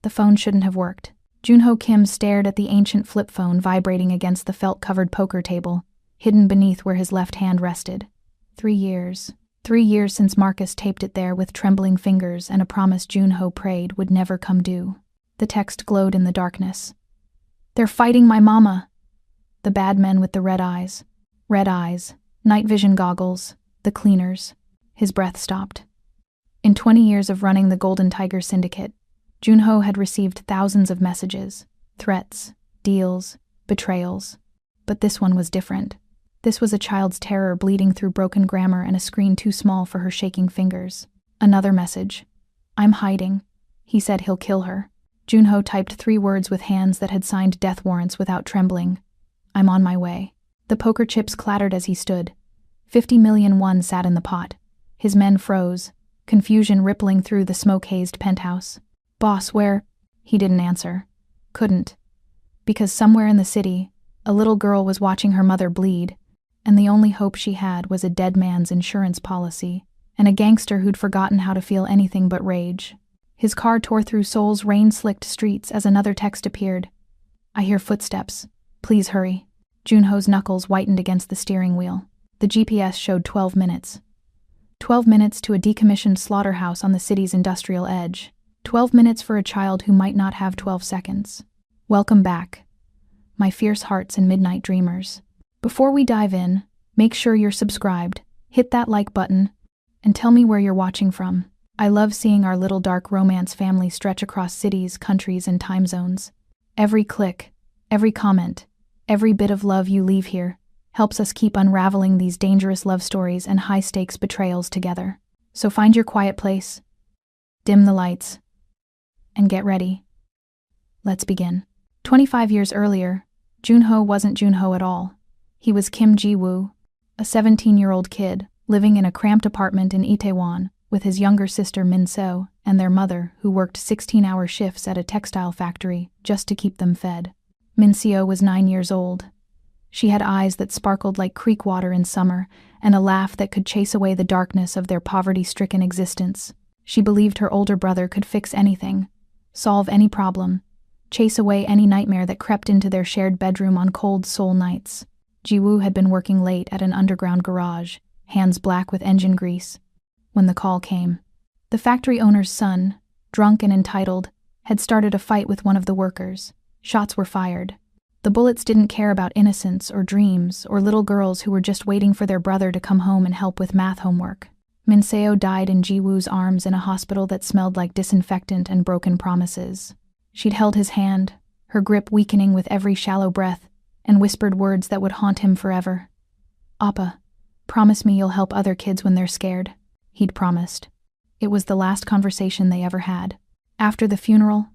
The phone shouldn't have worked. Junho Kim stared at the ancient flip phone vibrating against the felt-covered poker table, hidden beneath where his left hand rested. 3 years. 3 years since Marcus taped it there with trembling fingers and a promise Junho prayed would never come due. The text glowed in the darkness. "They're fighting my mama." The bad men with the red eyes, night vision goggles, the cleaners. His breath stopped. In 20 years of running the Golden Tiger Syndicate, Junho had received thousands of messages, threats, deals, betrayals. But this one was different. This was a child's terror bleeding through broken grammar and a screen too small for her shaking fingers. Another message. "I'm hiding. He said he'll kill her." Junho typed 3 words with hands that had signed death warrants without trembling. "I'm on my way." The poker chips clattered as he stood. 50 million won sat in the pot. His men froze, confusion rippling through the smoke-hazed penthouse. "Boss, where?" He didn't answer. Couldn't. Because somewhere in the city, a little girl was watching her mother bleed, and the only hope she had was a dead man's insurance policy, and a gangster who'd forgotten how to feel anything but rage. His car tore through Seoul's rain-slicked streets as another text appeared. "I hear footsteps. Please hurry." Junho's knuckles whitened against the steering wheel. The GPS showed 12 minutes. 12 minutes to a decommissioned slaughterhouse on the city's industrial edge. 12 minutes for a child who might not have 12 seconds. Welcome back, my fierce hearts and midnight dreamers. Before we dive in, make sure you're subscribed, hit that like button, and tell me where you're watching from. I love seeing our little dark romance family stretch across cities, countries, and time zones. Every click, every comment, every bit of love you leave here helps us keep unraveling these dangerous love stories and high-stakes betrayals together. So find your quiet place, dim the lights, and get ready. Let's begin. 25 years earlier, Junho wasn't Junho at all. He was Kim Ji-woo, a 17-year-old kid living in a cramped apartment in Itaewon with his younger sister Min-seo and their mother, who worked 16-hour shifts at a textile factory just to keep them fed. Min-seo was 9 years old. She had eyes that sparkled like creek water in summer and a laugh that could chase away the darkness of their poverty-stricken existence. She believed her older brother could fix anything, solve any problem, chase away any nightmare that crept into their shared bedroom on cold Seoul nights. Ji-woo had been working late at an underground garage, hands black with engine grease, when the call came. The factory owner's son, drunk and entitled, had started a fight with one of the workers. Shots were fired. The bullets didn't care about innocence or dreams or little girls who were just waiting for their brother to come home and help with math homework. Min-seo died in Ji-woo's arms in a hospital that smelled like disinfectant and broken promises. She'd held his hand, her grip weakening with every shallow breath, and whispered words that would haunt him forever. "Appa, promise me you'll help other kids when they're scared." He'd promised. It was the last conversation they ever had. After the funeral,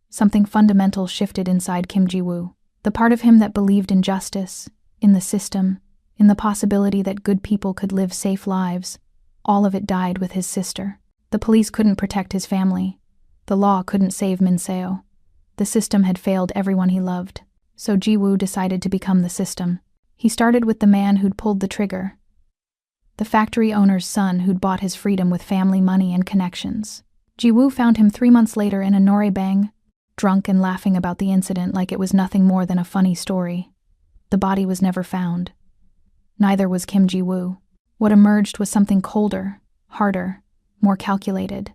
something fundamental shifted inside Kim Ji-woo. The part of him that believed in justice, in the system, in the possibility that good people could live safe lives, all of it died with his sister. The police couldn't protect his family. The law couldn't save Min-seo. The system had failed everyone he loved. So Ji-woo decided to become the system. He started with the man who'd pulled the trigger, the factory owner's son who'd bought his freedom with family money and connections. Ji-woo found him 3 months later in a noraebang, drunk and laughing about the incident like it was nothing more than a funny story. The body was never found. Neither was Kim Ji-woo. What emerged was something colder, harder, more calculated.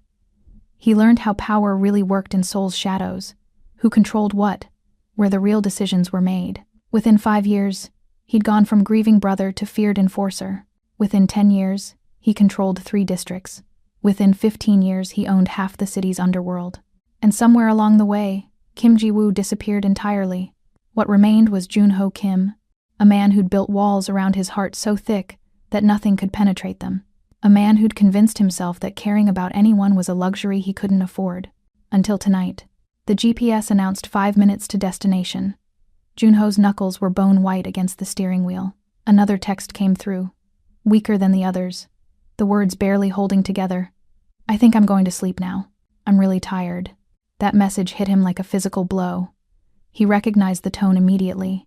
He learned how power really worked in Seoul's shadows, who controlled what, where the real decisions were made. Within 5 years, he'd gone from grieving brother to feared enforcer. Within 10 years, he controlled 3 districts. Within 15 years, he owned half the city's underworld. And somewhere along the way, Kim Ji-woo disappeared entirely. What remained was Junho Kim, a man who'd built walls around his heart so thick that nothing could penetrate them. A man who'd convinced himself that caring about anyone was a luxury he couldn't afford. Until tonight. The GPS announced 5 minutes to destination. Junho's knuckles were bone white against the steering wheel. Another text came through, weaker than the others, the words barely holding together. "I think I'm going to sleep now. I'm really tired." That message hit him like a physical blow. He recognized the tone immediately.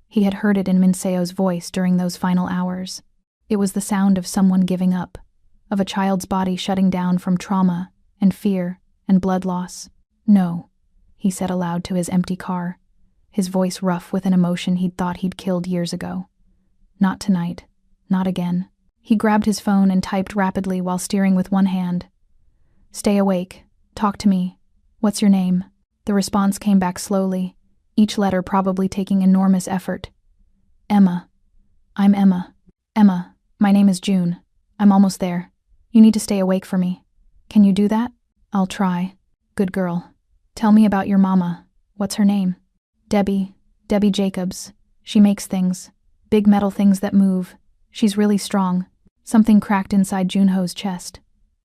He had heard it in Min-seo's voice during those final hours. It was the sound of someone giving up, of a child's body shutting down from trauma and fear and blood loss. No, he said aloud to his empty car, his voice rough with an emotion he'd thought he'd killed years ago. Not tonight. Not again. He grabbed his phone and typed rapidly while steering with one hand. Stay awake. Talk to me. What's your name? The response came back slowly, each letter probably taking enormous effort. Emma. I'm Emma. Emma, my name is June. I'm almost there. You need to stay awake for me. Can you do that? I'll try. Good girl. Tell me about your mama. What's her name? Debbie Jacobs. She makes things. Big metal things that move. She's really strong. Something cracked inside Junho's chest.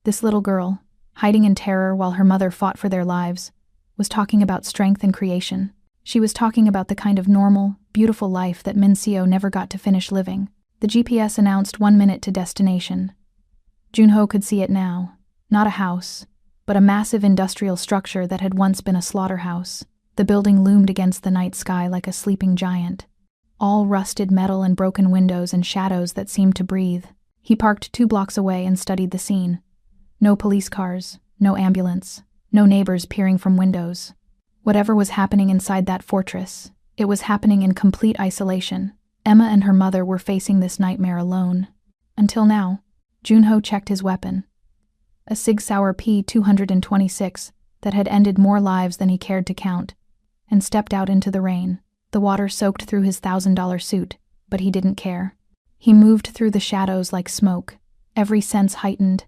This little girl, hiding in terror while her mother fought for their lives, was talking about strength and creation. She was talking about the kind of normal, beautiful life that Min-seo never got to finish living. The GPS announced 1 minute to destination. Junho could see it now. Not a house, but a massive industrial structure that had once been a slaughterhouse. The building loomed against the night sky like a sleeping giant. All rusted metal and broken windows and shadows that seemed to breathe. He parked 2 blocks away and studied the scene. No police cars, no ambulance, no neighbors peering from windows. Whatever was happening inside that fortress, it was happening in complete isolation. Emma and her mother were facing this nightmare alone. Until now, Junho checked his weapon. A Sig Sauer P-226 that had ended more lives than he cared to count, and stepped out into the rain. The water soaked through his $1,000 suit, but he didn't care. He moved through the shadows like smoke, every sense heightened,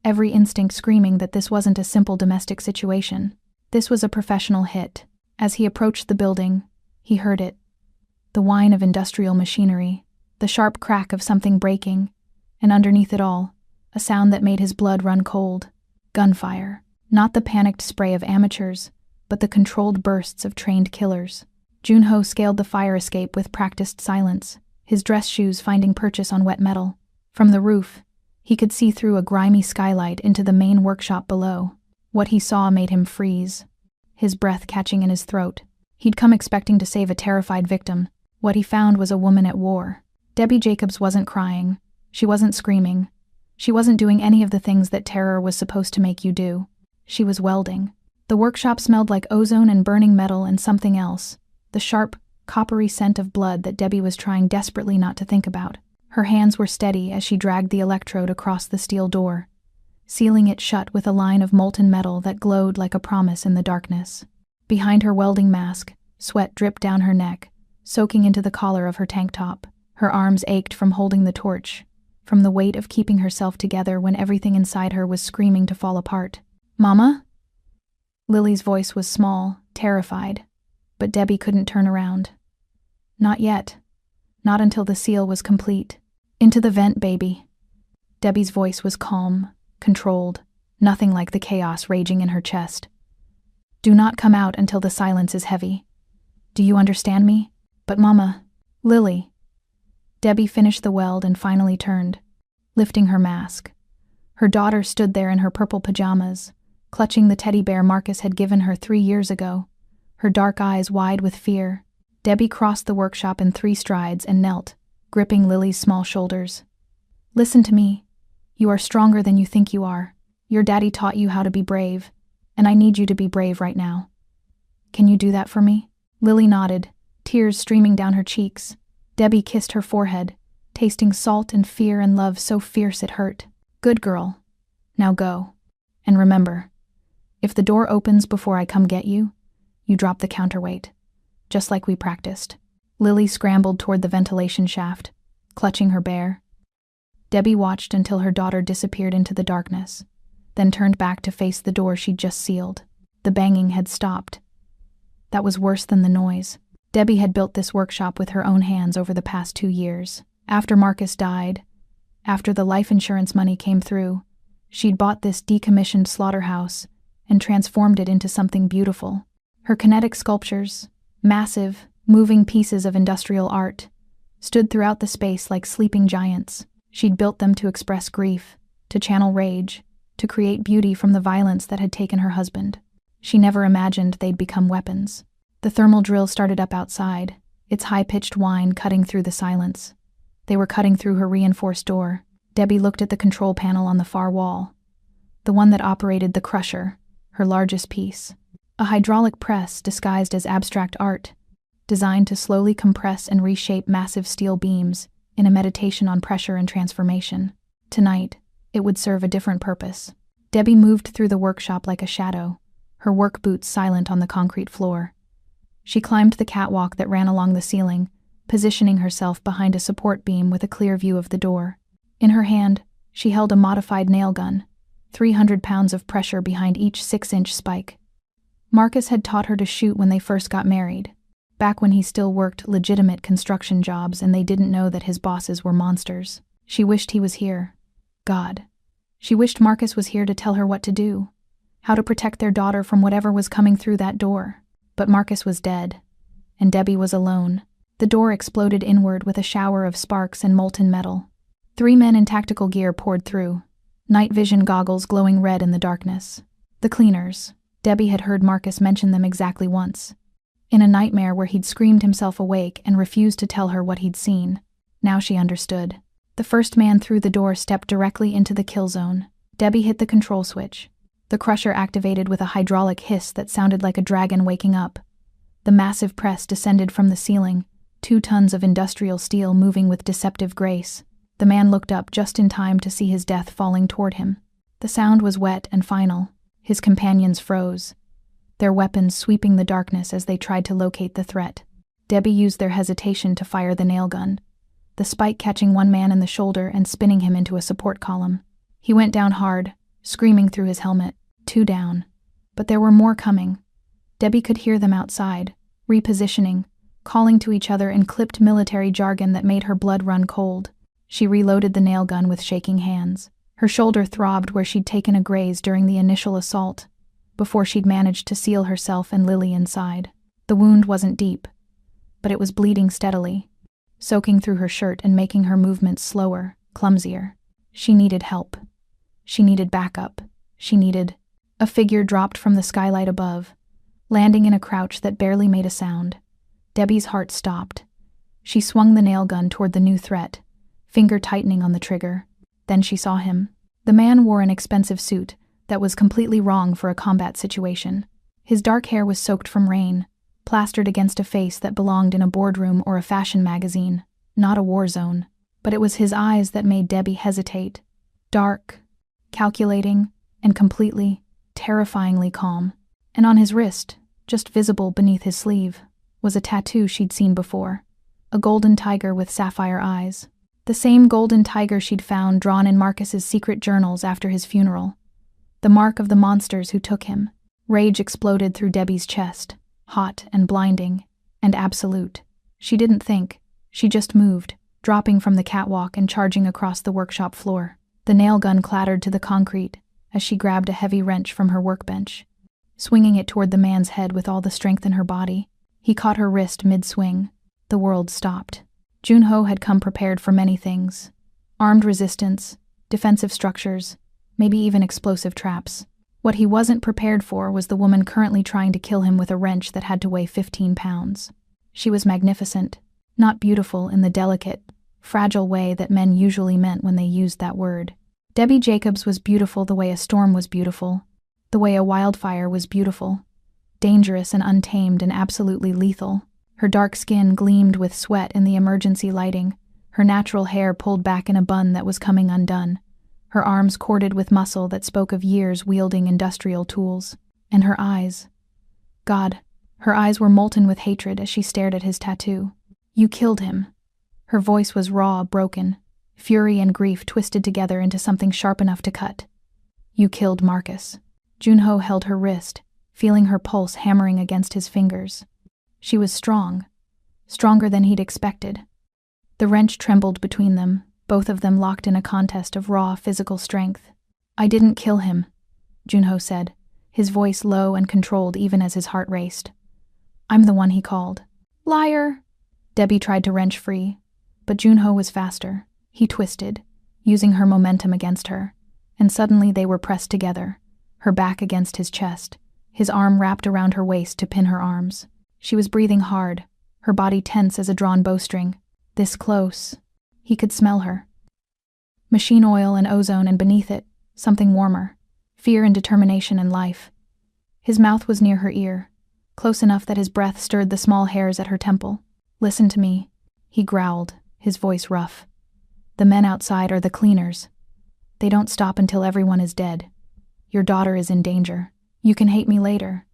every instinct screaming that this wasn't a simple domestic situation. This was a professional hit. As he approached the building, he heard it. The whine of industrial machinery, the sharp crack of something breaking, and underneath it all, a sound that made his blood run cold. Gunfire. Not the panicked spray of amateurs, but the controlled bursts of trained killers. Junho scaled the fire escape with practiced silence, his dress shoes finding purchase on wet metal. From the roof, he could see through a grimy skylight into the main workshop below. What he saw made him freeze, his breath catching in his throat. He'd come expecting to save a terrified victim. What he found was a woman at war. Debbie Jacobs wasn't crying. She wasn't screaming. She wasn't doing any of the things that terror was supposed to make you do. She was welding. The workshop smelled like ozone and burning metal and something else. The sharp, coppery scent of blood that Debbie was trying desperately not to think about. Her hands were steady as she dragged the electrode across the steel door, sealing it shut with a line of molten metal that glowed like a promise in the darkness. Behind her welding mask, sweat dripped down her neck, soaking into the collar of her tank top. Her arms ached from holding the torch, from the weight of keeping herself together when everything inside her was screaming to fall apart. "Mama?" Lily's voice was small, terrified, but Debbie couldn't turn around. Not yet. Not until the seal was complete. "Into the vent, baby." Debbie's voice was calm, controlled, nothing like the chaos raging in her chest. "Do not come out until the silence is heavy. Do you understand me?" "But Mama..." "Lily." Debbie finished the weld and finally turned, lifting her mask. Her daughter stood there in her purple pajamas, clutching the teddy bear Marcus had given her 3 years ago, her dark eyes wide with fear. Debbie crossed the workshop in 3 strides and knelt, gripping Lily's small shoulders. "Listen to me. You are stronger than you think you are. Your daddy taught you how to be brave, and I need you to be brave right now. Can you do that for me?" Lily nodded, tears streaming down her cheeks. Debbie kissed her forehead, tasting salt and fear and love so fierce it hurt. "Good girl. Now go. And remember, if the door opens before I come get you, you drop the counterweight, just like we practiced." Lily scrambled toward the ventilation shaft, clutching her bear. Debbie watched until her daughter disappeared into the darkness, then turned back to face the door she'd just sealed. The banging had stopped. That was worse than the noise. Debbie had built this workshop with her own hands over the past 2 years. After Marcus died, after the life insurance money came through, she'd bought this decommissioned slaughterhouse and transformed it into something beautiful. Her kinetic sculptures, massive, moving pieces of industrial art, stood throughout the space like sleeping giants. She'd built them to express grief, to channel rage, to create beauty from the violence that had taken her husband. She never imagined they'd become weapons. The thermal drill started up outside, its high-pitched whine cutting through the silence. They were cutting through her reinforced door. Debbie looked at the control panel on the far wall, the one that operated the crusher, her largest piece. A hydraulic press disguised as abstract art, designed to slowly compress and reshape massive steel beams in a meditation on pressure and transformation. Tonight, it would serve a different purpose. Debbie moved through the workshop like a shadow, her work boots silent on the concrete floor. She climbed the catwalk that ran along the ceiling, positioning herself behind a support beam with a clear view of the door. In her hand, she held a modified nail gun, 300 pounds of pressure behind each 6-inch spike. Marcus had taught her to shoot when they first got married, back when he still worked legitimate construction jobs and they didn't know that his bosses were monsters. She wished he was here. God. She wished Marcus was here to tell her what to do, how to protect their daughter from whatever was coming through that door. But Marcus was dead, and Debbie was alone. The door exploded inward with a shower of sparks and molten metal. 3 men in tactical gear poured through, night vision goggles glowing red in the darkness. The cleaners. Debbie had heard Marcus mention them exactly once, in a nightmare where he'd screamed himself awake and refused to tell her what he'd seen. Now she understood. The first man through the door stepped directly into the kill zone. Debbie hit the control switch. The crusher activated with a hydraulic hiss that sounded like a dragon waking up. The massive press descended from the ceiling, 2 tons of industrial steel moving with deceptive grace. The man looked up just in time to see his death falling toward him. The sound was wet and final. His companions froze, their weapons sweeping the darkness as they tried to locate the threat. Debbie used their hesitation to fire the nail gun, the spike catching one man in the shoulder and spinning him into a support column. He went down hard, screaming through his helmet. 2 down. But there were more coming. Debbie could hear them outside, repositioning, calling to each other in clipped military jargon that made her blood run cold. She reloaded the nail gun with shaking hands. Her shoulder throbbed where she'd taken a graze during the initial assault, before she'd managed to seal herself and Lily inside. The wound wasn't deep, but it was bleeding steadily, soaking through her shirt and making her movements slower, clumsier. She needed help. She needed backup. She needed... A figure dropped from the skylight above, landing in a crouch that barely made a sound. Debbie's heart stopped. She swung the nail gun toward the new threat, finger tightening on the trigger. Then she saw him. The man wore an expensive suit that was completely wrong for a combat situation. His dark hair was soaked from rain, plastered against a face that belonged in a boardroom or a fashion magazine, not a war zone. But it was his eyes that made Debbie hesitate. Dark, calculating, and completely, terrifyingly calm. And on his wrist, just visible beneath his sleeve, was a tattoo she'd seen before. A golden tiger with sapphire eyes. The same golden tiger she'd found drawn in Marcus's secret journals after his funeral. The mark of the monsters who took him. Rage exploded through Debbie's chest, hot and blinding, and absolute. She didn't think. She just moved, dropping from the catwalk and charging across the workshop floor. The nail gun clattered to the concrete as she grabbed a heavy wrench from her workbench, swinging it toward the man's head with all the strength in her body. He caught her wrist mid-swing. The world stopped. Junho had come prepared for many things. Armed resistance, defensive structures, maybe even explosive traps. What he wasn't prepared for was the woman currently trying to kill him with a wrench that had to weigh 15 pounds. She was magnificent, not beautiful in the delicate, fragile way that men usually meant when they used that word. Debbie Jacobs was beautiful the way a storm was beautiful, the way a wildfire was beautiful, dangerous and untamed and absolutely lethal. Her dark skin gleamed with sweat in the emergency lighting, her natural hair pulled back in a bun that was coming undone, her arms corded with muscle that spoke of years wielding industrial tools, and her eyes. God, her eyes were molten with hatred as she stared at his tattoo. You killed him. Her voice was raw, broken, fury and grief twisted together into something sharp enough to cut. You killed Marcus. Junho held her wrist, feeling her pulse hammering against his fingers. She was strong, stronger than he'd expected. The wrench trembled between them, both of them locked in a contest of raw physical strength. I didn't kill him, Junho said, his voice low and controlled even as his heart raced. I'm the one he called. Liar! Debbie tried to wrench free, but Junho was faster. He twisted, using her momentum against her, and suddenly they were pressed together, her back against his chest, his arm wrapped around her waist to pin her arms. She was breathing hard, her body tense as a drawn bowstring. This close. He could smell her. Machine oil and ozone, and beneath it, something warmer. Fear and determination and life. His mouth was near her ear, close enough that his breath stirred the small hairs at her temple. "Listen to me," he growled, his voice rough. "The men outside are the cleaners. They don't stop until everyone is dead. Your daughter is in danger. You can hate me later.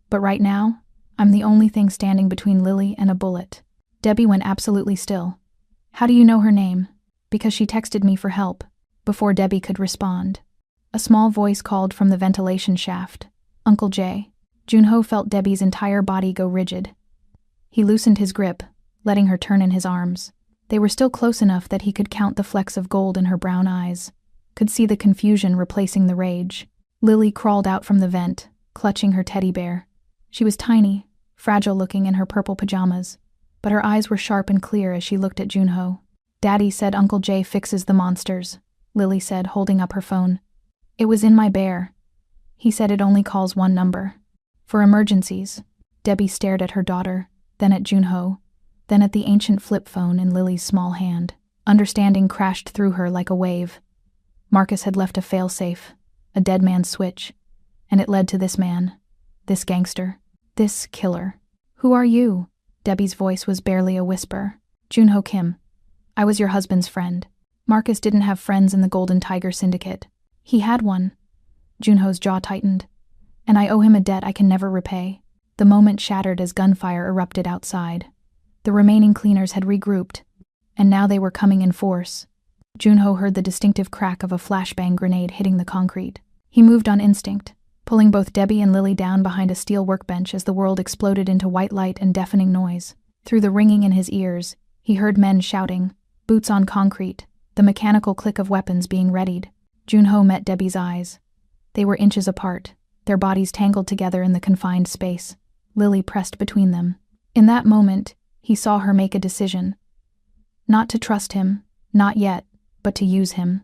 But right now, I'm the only thing standing between Lily and a bullet." Debbie went absolutely still. "How do you know her name?" "Because she texted me for help." Before Debbie could respond, a small voice called from the ventilation shaft, "Uncle Jay." Junho felt Debbie's entire body go rigid. He loosened his grip, letting her turn in his arms. They were still close enough that he could count the flecks of gold in her brown eyes, could see the confusion replacing the rage. Lily crawled out from the vent, clutching her teddy bear. She was tiny, fragile-looking in her purple pajamas, but her eyes were sharp and clear as she looked at Junho. "Daddy said Uncle Jay fixes the monsters," Lily said, holding up her phone. "It was in my bear. He said it only calls one number. For emergencies." Debbie stared at her daughter, then at Junho, then at the ancient flip phone in Lily's small hand. Understanding crashed through her like a wave. Marcus had left a failsafe, a dead man's switch, and it led to this man, this gangster, this killer. "Who are you?" Debbie's voice was barely a whisper. "Junho Kim. I was your husband's friend." Marcus didn't have friends in the Golden Tiger Syndicate. He had one. Junho's jaw tightened. "And I owe him a debt I can never repay." The moment shattered as gunfire erupted outside. The remaining cleaners had regrouped, and now they were coming in force. Junho heard the distinctive crack of a flashbang grenade hitting the concrete. He moved on instinct, pulling both Debbie and Lily down behind a steel workbench as the world exploded into white light and deafening noise. Through the ringing in his ears, he heard men shouting, boots on concrete, the mechanical click of weapons being readied. Junho met Debbie's eyes. They were inches apart, their bodies tangled together in the confined space. Lily pressed between them. In that moment, he saw her make a decision. Not to trust him, not yet, but to use him.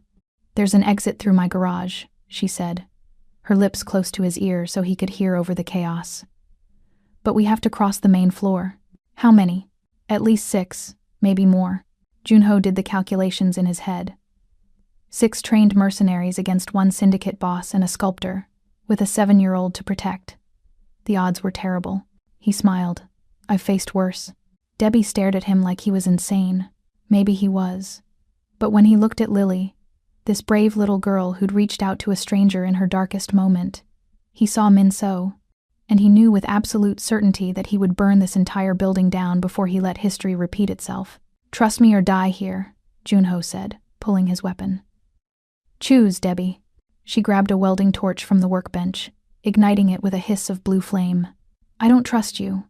"There's an exit through my garage," she said, her lips close to his ear so he could hear over the chaos. "But we have to cross the main floor." "How many?" "At least 6, maybe more." Junho did the calculations in his head. 6 trained mercenaries against 1 syndicate boss and a sculptor, with a 7-year-old to protect. The odds were terrible. He smiled. "I've faced worse." Debbie stared at him like he was insane. Maybe he was. But when he looked at Lily, this brave little girl who'd reached out to a stranger in her darkest moment, he saw Min So, and he knew with absolute certainty that he would burn this entire building down before he let history repeat itself. "Trust me or die here," Junho said, pulling his weapon. "Choose, Debbie." She grabbed a welding torch from the workbench, igniting it with a hiss of blue flame. "I don't trust you,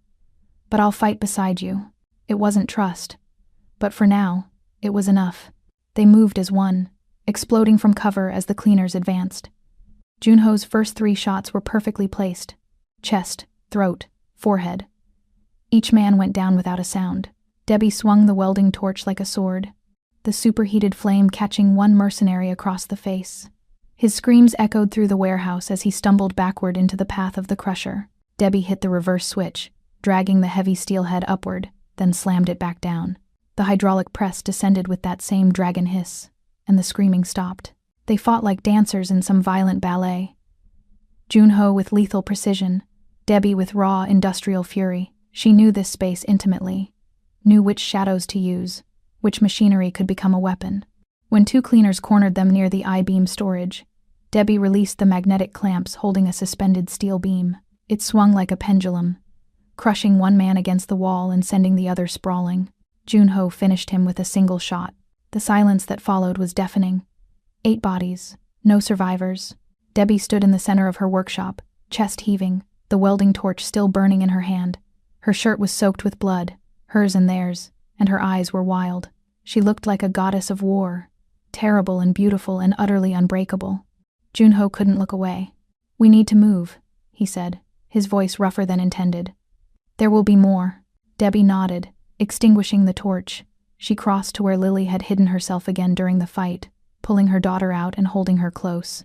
but I'll fight beside you." It wasn't trust, but for now, it was enough. They moved as one, exploding from cover as the cleaners advanced. Junho's first 3 shots were perfectly placed. Chest, throat, forehead. Each man went down without a sound. Debbie swung the welding torch like a sword, the superheated flame catching one mercenary across the face. His screams echoed through the warehouse as he stumbled backward into the path of the crusher. Debbie hit the reverse switch, dragging the heavy steel head upward, then slammed it back down. The hydraulic press descended with that same dragon hiss, and the screaming stopped. They fought like dancers in some violent ballet. Junho with lethal precision, Debbie with raw industrial fury. She knew this space intimately, knew which shadows to use, which machinery could become a weapon. When 2 cleaners cornered them near the I-beam storage, Debbie released the magnetic clamps holding a suspended steel beam. It swung like a pendulum, crushing one man against the wall and sending the other sprawling. Junho finished him with a single shot. The silence that followed was deafening. 8 bodies, no survivors. Debbie stood in the center of her workshop, chest heaving, the welding torch still burning in her hand. Her shirt was soaked with blood, hers and theirs, and her eyes were wild. She looked like a goddess of war, terrible and beautiful and utterly unbreakable. Junho couldn't look away. "We need to move," he said, his voice rougher than intended. "There will be more." Debbie nodded, extinguishing the torch. She crossed to where Lily had hidden herself again during the fight, pulling her daughter out and holding her close.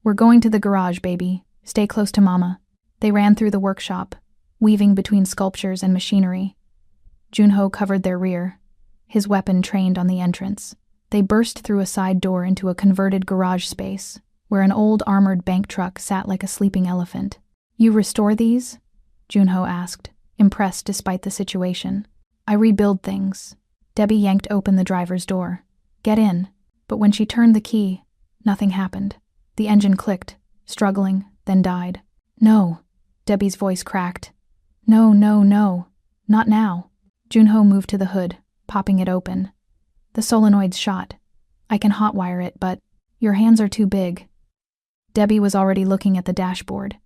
"We're going to the garage, baby. Stay close to Mama." They ran through the workshop, weaving between sculptures and machinery. Junho covered their rear, his weapon trained on the entrance. They burst through a side door into a converted garage space, where an old armored bank truck sat like a sleeping elephant. You restore these? Junho asked, impressed despite the situation. I rebuild things. Debbie yanked open the driver's door. Get in. But when she turned the key, nothing happened. The engine clicked, struggling, then died. No. Debbie's voice cracked. No, no, no. Not now. Junho moved to the hood, popping it open. The solenoid's shot. I can hotwire it, but your hands are too big. Debbie was already looking at the dashboard,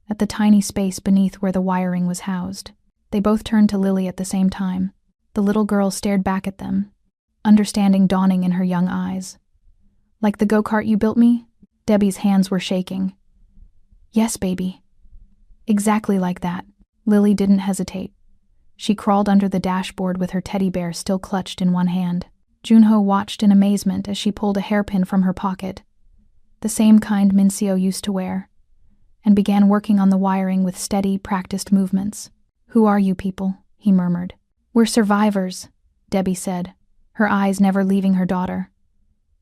at the tiny space beneath where the wiring was housed. They both turned to Lily at the same time. The little girl stared back at them, understanding dawning in her young eyes. Like the go-kart you built me? Debbie's hands were shaking. Yes, baby. Exactly like that. Lily didn't hesitate. She crawled under the dashboard with her teddy bear still clutched in one hand. Junho watched in amazement as she pulled a hairpin from her pocket, the same kind Mincio used to wear, and began working on the wiring with steady, practiced movements. Who are you people? He murmured. We're survivors, Debbie said, her eyes never leaving her daughter.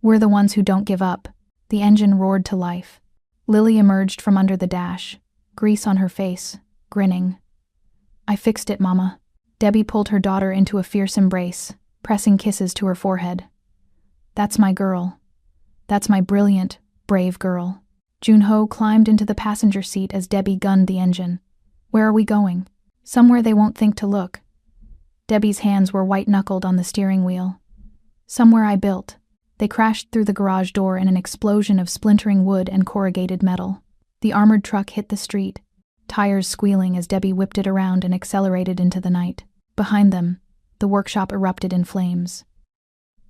We're the ones who don't give up. The engine roared to life. Lily emerged from under the dash, grease on her face, grinning. I fixed it, Mama. Debbie pulled her daughter into a fierce embrace, pressing kisses to her forehead. That's my girl. That's my brilliant, brave girl. Junho climbed into the passenger seat as Debbie gunned the engine. Where are we going? Somewhere they won't think to look. Debbie's hands were white-knuckled on the steering wheel. Somewhere I built. They crashed through the garage door in an explosion of splintering wood and corrugated metal. The armored truck hit the street, tires squealing as Debbie whipped it around and accelerated into the night. Behind them, the workshop erupted in flames.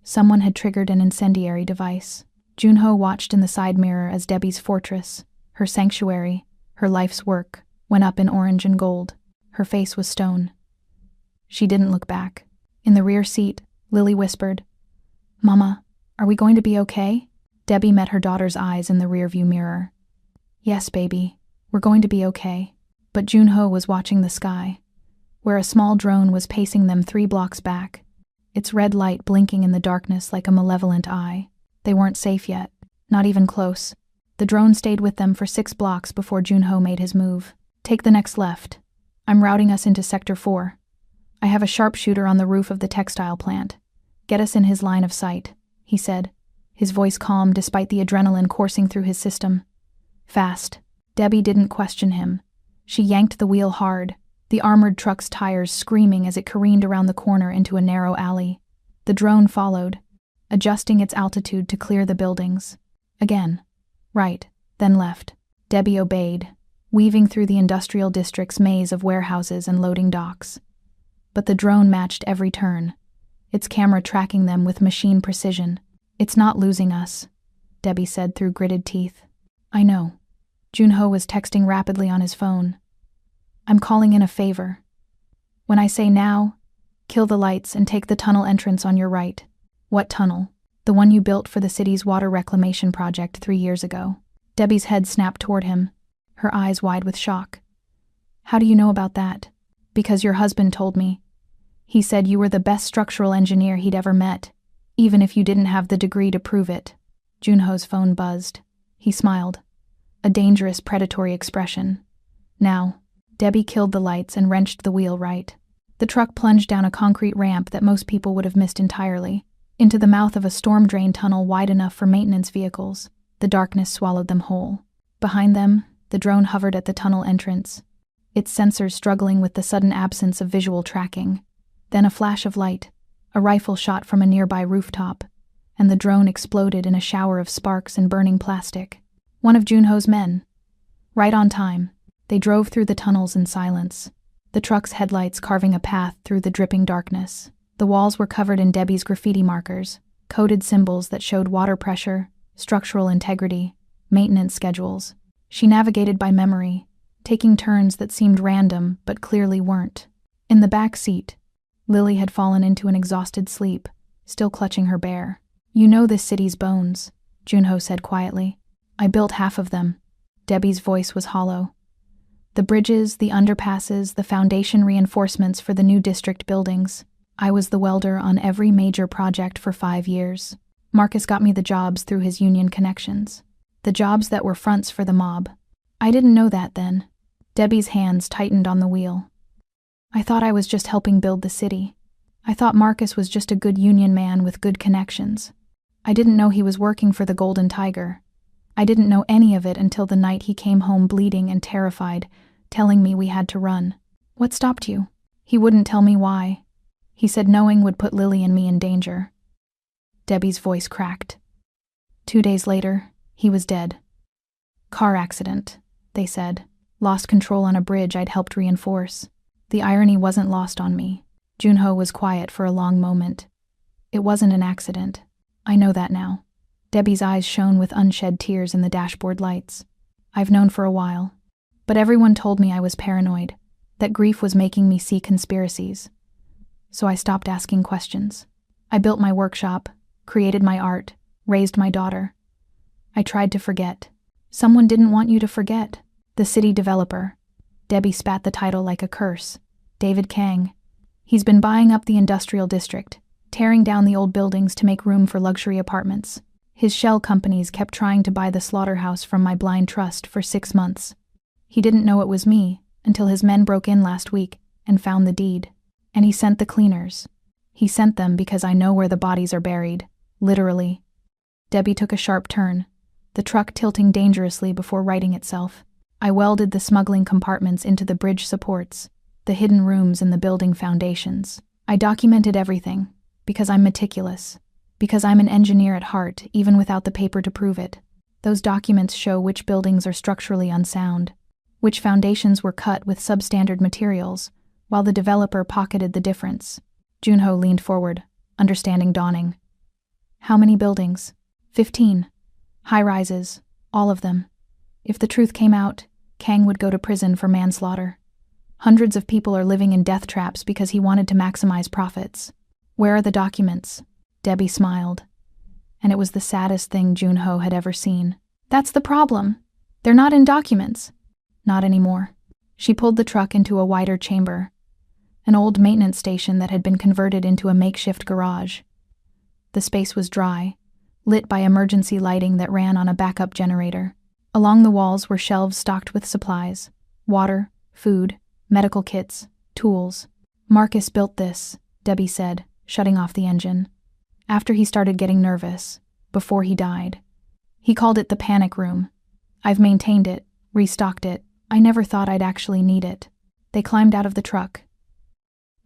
Someone had triggered an incendiary device. Junho watched in the side mirror as Debbie's fortress, her sanctuary, her life's work, went up in orange and gold. Her face was stone. She didn't look back. In the rear seat, Lily whispered, Mama, are we going to be okay? Debbie met her daughter's eyes in the rearview mirror. Yes, baby, we're going to be okay. But Junho was watching the sky, where a small drone was pacing them 3 blocks back, its red light blinking in the darkness like a malevolent eye. They weren't safe yet, not even close. The drone stayed with them for 6 blocks before Junho made his move. Take the next left. I'm routing us into Sector 4. I have a sharpshooter on the roof of the textile plant. Get us in his line of sight, he said, his voice calm despite the adrenaline coursing through his system. Fast. Debbie didn't question him. She yanked the wheel hard, the armored truck's tires screaming as it careened around the corner into a narrow alley. The drone followed, adjusting its altitude to clear the buildings. Again. Right, then left. Debbie obeyed, weaving through the industrial district's maze of warehouses and loading docks. But the drone matched every turn, its camera tracking them with machine precision. It's not losing us, Debbie said through gritted teeth. I know. Junho was texting rapidly on his phone. I'm calling in a favor. When I say now, kill the lights and take the tunnel entrance on your right. What tunnel? The one you built for the city's water reclamation project 3 years ago. Debbie's head snapped toward him, her eyes wide with shock. How do you know about that? Because your husband told me. He said you were the best structural engineer he'd ever met, even if you didn't have the degree to prove it. Junho's phone buzzed. He smiled, a dangerous predatory expression. Now, Debbie killed the lights and wrenched the wheel right. The truck plunged down a concrete ramp that most people would have missed entirely, into the mouth of a storm drain tunnel wide enough for maintenance vehicles. The darkness swallowed them whole. Behind them, the drone hovered at the tunnel entrance, its sensors struggling with the sudden absence of visual tracking. Then a flash of light, a rifle shot from a nearby rooftop, and the drone exploded in a shower of sparks and burning plastic. One of Junho's men. Right on time, they drove through the tunnels in silence, the truck's headlights carving a path through the dripping darkness. The walls were covered in Debbie's graffiti markers, coded symbols that showed water pressure, structural integrity, maintenance schedules. She navigated by memory, taking turns that seemed random but clearly weren't. In the back seat, Lily had fallen into an exhausted sleep, still clutching her bear. You know this city's bones, Junho said quietly. I built half of them. Debbie's voice was hollow. The bridges, the underpasses, the foundation reinforcements for the new district buildings. I was the welder on every major project for 5 years. Marcus got me the jobs through his union connections. The jobs that were fronts for the mob. I didn't know that then. Debbie's hands tightened on the wheel. I thought I was just helping build the city. I thought Marcus was just a good union man with good connections. I didn't know he was working for the Golden Tiger. I didn't know any of it until the night he came home bleeding and terrified, telling me we had to run. What stopped you? He wouldn't tell me why. He said knowing would put Lily and me in danger. Debbie's voice cracked. 2 days later, he was dead. Car accident, they said. Lost control on a bridge I'd helped reinforce. The irony wasn't lost on me. Junho was quiet for a long moment. It wasn't an accident. I know that now. Debbie's eyes shone with unshed tears in the dashboard lights. I've known for a while. But everyone told me I was paranoid, that grief was making me see conspiracies. So I stopped asking questions. I built my workshop, created my art, raised my daughter. I tried to forget. Someone didn't want you to forget. The city developer. Debbie spat the title like a curse. David Kang. He's been buying up the industrial district, tearing down the old buildings to make room for luxury apartments. His shell companies kept trying to buy the slaughterhouse from my blind trust for 6 months. He didn't know it was me until his men broke in last week and found the deed. And he sent the cleaners. He sent them because I know where the bodies are buried, literally. Debbie took a sharp turn, the truck tilting dangerously before righting itself. I welded the smuggling compartments into the bridge supports, the hidden rooms in the building foundations. I documented everything, because I'm meticulous, because I'm an engineer at heart, even without the paper to prove it. Those documents show which buildings are structurally unsound, which foundations were cut with substandard materials, while the developer pocketed the difference. Junho leaned forward, understanding dawning. How many buildings? 15. High-rises, all of them. If the truth came out, Kang would go to prison for manslaughter. Hundreds of people are living in death traps because he wanted to maximize profits. Where are the documents? Debbie smiled. And it was the saddest thing Junho had ever seen. That's the problem. They're not in documents. Not anymore. She pulled the truck into a wider chamber, an old maintenance station that had been converted into a makeshift garage. The space was dry, lit by emergency lighting that ran on a backup generator. Along the walls were shelves stocked with supplies, water, food, medical kits, tools. Marcus built this, Debbie said, shutting off the engine. After he started getting nervous, before he died. He called it the panic room. I've maintained it, restocked it. I never thought I'd actually need it. They climbed out of the truck.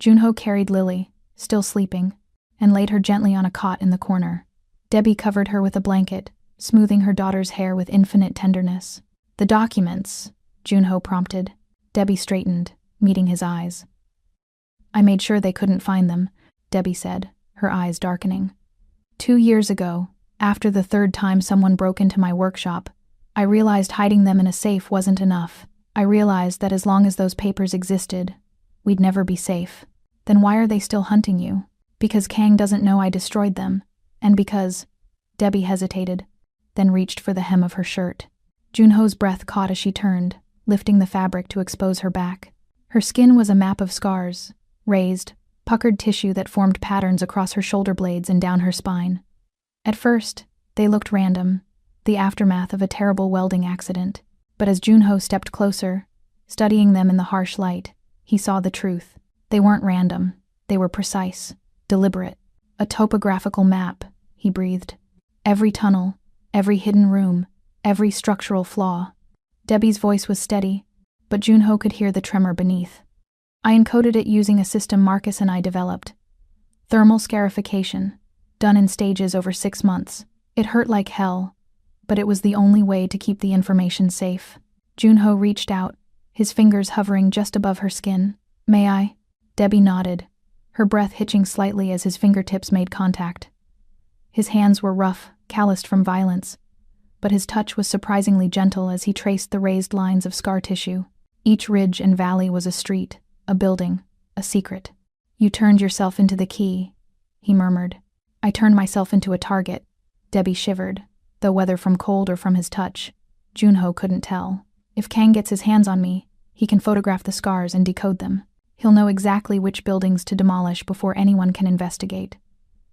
Junho carried Lily, still sleeping, and laid her gently on a cot in the corner. Debbie covered her with a blanket, smoothing her daughter's hair with infinite tenderness. The documents, Junho prompted. Debbie straightened, meeting his eyes. I made sure they couldn't find them, Debbie said, her eyes darkening. 2 years ago, after the 3rd time someone broke into my workshop, I realized hiding them in a safe wasn't enough. I realized that as long as those papers existed, we'd never be safe. Then why are they still hunting you? Because Kang doesn't know I destroyed them, and because... Debbie hesitated, then reached for the hem of her shirt. Junho's breath caught as she turned, lifting the fabric to expose her back. Her skin was a map of scars, raised, puckered tissue that formed patterns across her shoulder blades and down her spine. At first, they looked random, the aftermath of a terrible welding accident. But as Junho stepped closer, studying them in the harsh light, he saw the truth. They weren't random. They were precise, deliberate. A topographical map, he breathed. Every tunnel, every hidden room, every structural flaw. Debbie's voice was steady, but Junho could hear the tremor beneath. I encoded it using a system Marcus and I developed. Thermal scarification, done in stages over 6 months. It hurt like hell, but it was the only way to keep the information safe. Junho reached out, his fingers hovering just above her skin. May I? Debbie nodded, her breath hitching slightly as his fingertips made contact. His hands were rough, calloused from violence, but his touch was surprisingly gentle as he traced the raised lines of scar tissue. Each ridge and valley was a street, a building, a secret. You turned yourself into the key, he murmured. I turned myself into a target. Debbie shivered, though whether from cold or from his touch, Junho couldn't tell. If Kang gets his hands on me, he can photograph the scars and decode them. He'll know exactly which buildings to demolish before anyone can investigate.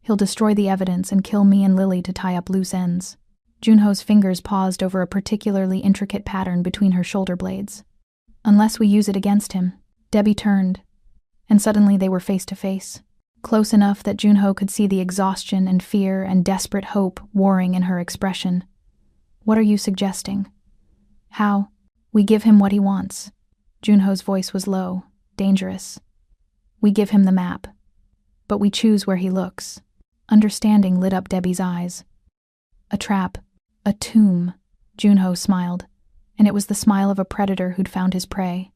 He'll destroy the evidence and kill me and Lily to tie up loose ends. Junho's fingers paused over a particularly intricate pattern between her shoulder blades. Unless we use it against him. Debbie turned, and suddenly they were face to face. Close enough that Junho could see the exhaustion and fear and desperate hope warring in her expression. What are you suggesting? How? We give him what he wants. Junho's voice was low, dangerous. We give him the map. But we choose where he looks. Understanding lit up Debbie's eyes. A trap. A tomb. Junho smiled, and it was the smile of a predator who'd found his prey.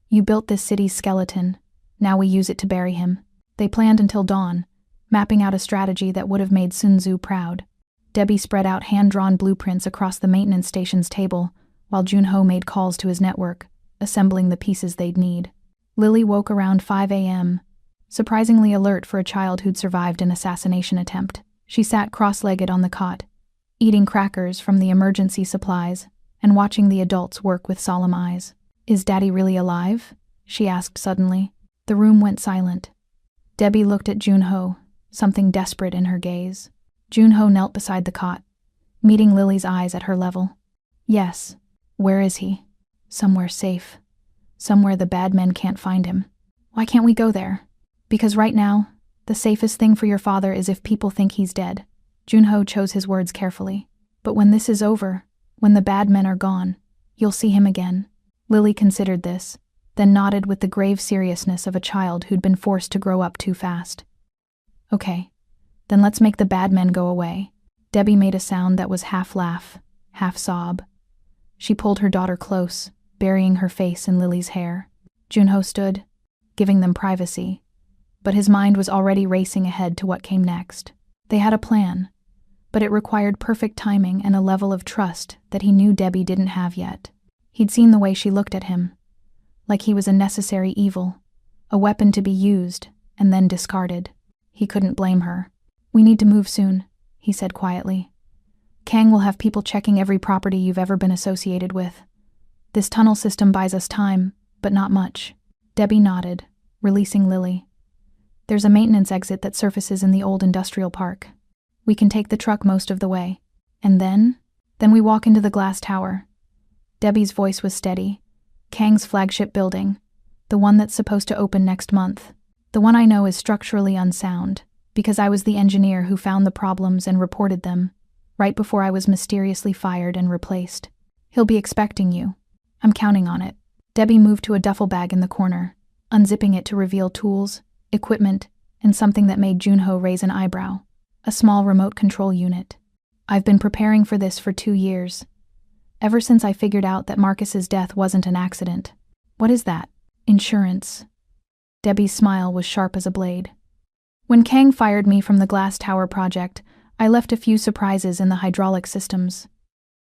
You built this city's skeleton. Now we use it to bury him. They planned until dawn, mapping out a strategy that would have made Sun Tzu proud. Debbie spread out hand-drawn blueprints across the maintenance station's table, while Junho made calls to his network, assembling the pieces they'd need. Lily woke around 5 a.m., surprisingly alert for a child who'd survived an assassination attempt. She sat cross-legged on the cot, eating crackers from the emergency supplies and watching the adults work with solemn eyes. Is Daddy really alive? She asked suddenly. The room went silent. Debbie looked at Junho, something desperate in her gaze. Junho knelt beside the cot, meeting Lily's eyes at her level. Yes. Where is he? Somewhere safe. Somewhere the bad men can't find him. Why can't we go there? Because right now, the safest thing for your father is if people think he's dead. Junho chose his words carefully. But when this is over, when the bad men are gone, you'll see him again. Lily considered this, then nodded with the grave seriousness of a child who'd been forced to grow up too fast. Okay, then let's make the bad men go away. Debbie made a sound that was half laugh, half sob. She pulled her daughter close, burying her face in Lily's hair. Junho stood, giving them privacy, but his mind was already racing ahead to what came next. They had a plan, but it required perfect timing and a level of trust that he knew Debbie didn't have yet. He'd seen the way she looked at him, like he was a necessary evil, a weapon to be used and then discarded. He couldn't blame her. We need to move soon, he said quietly. Kang will have people checking every property you've ever been associated with. This tunnel system buys us time, but not much. Debbie nodded, releasing Lily. There's a maintenance exit that surfaces in the old industrial park. We can take the truck most of the way. And then we walk into the glass tower. Debbie's voice was steady. Kang's flagship building, the one that's supposed to open next month. The one I know is structurally unsound, because I was the engineer who found the problems and reported them, right before I was mysteriously fired and replaced. He'll be expecting you. I'm counting on it. Debbie moved to a duffel bag in the corner, unzipping it to reveal tools, equipment, and something that made Junho raise an eyebrow. A small remote control unit. I've been preparing for this for 2 years. Ever since I figured out that Marcus's death wasn't an accident. What is that? Insurance. Debbie's smile was sharp as a blade. When Kang fired me from the glass tower project, I left a few surprises in the hydraulic systems.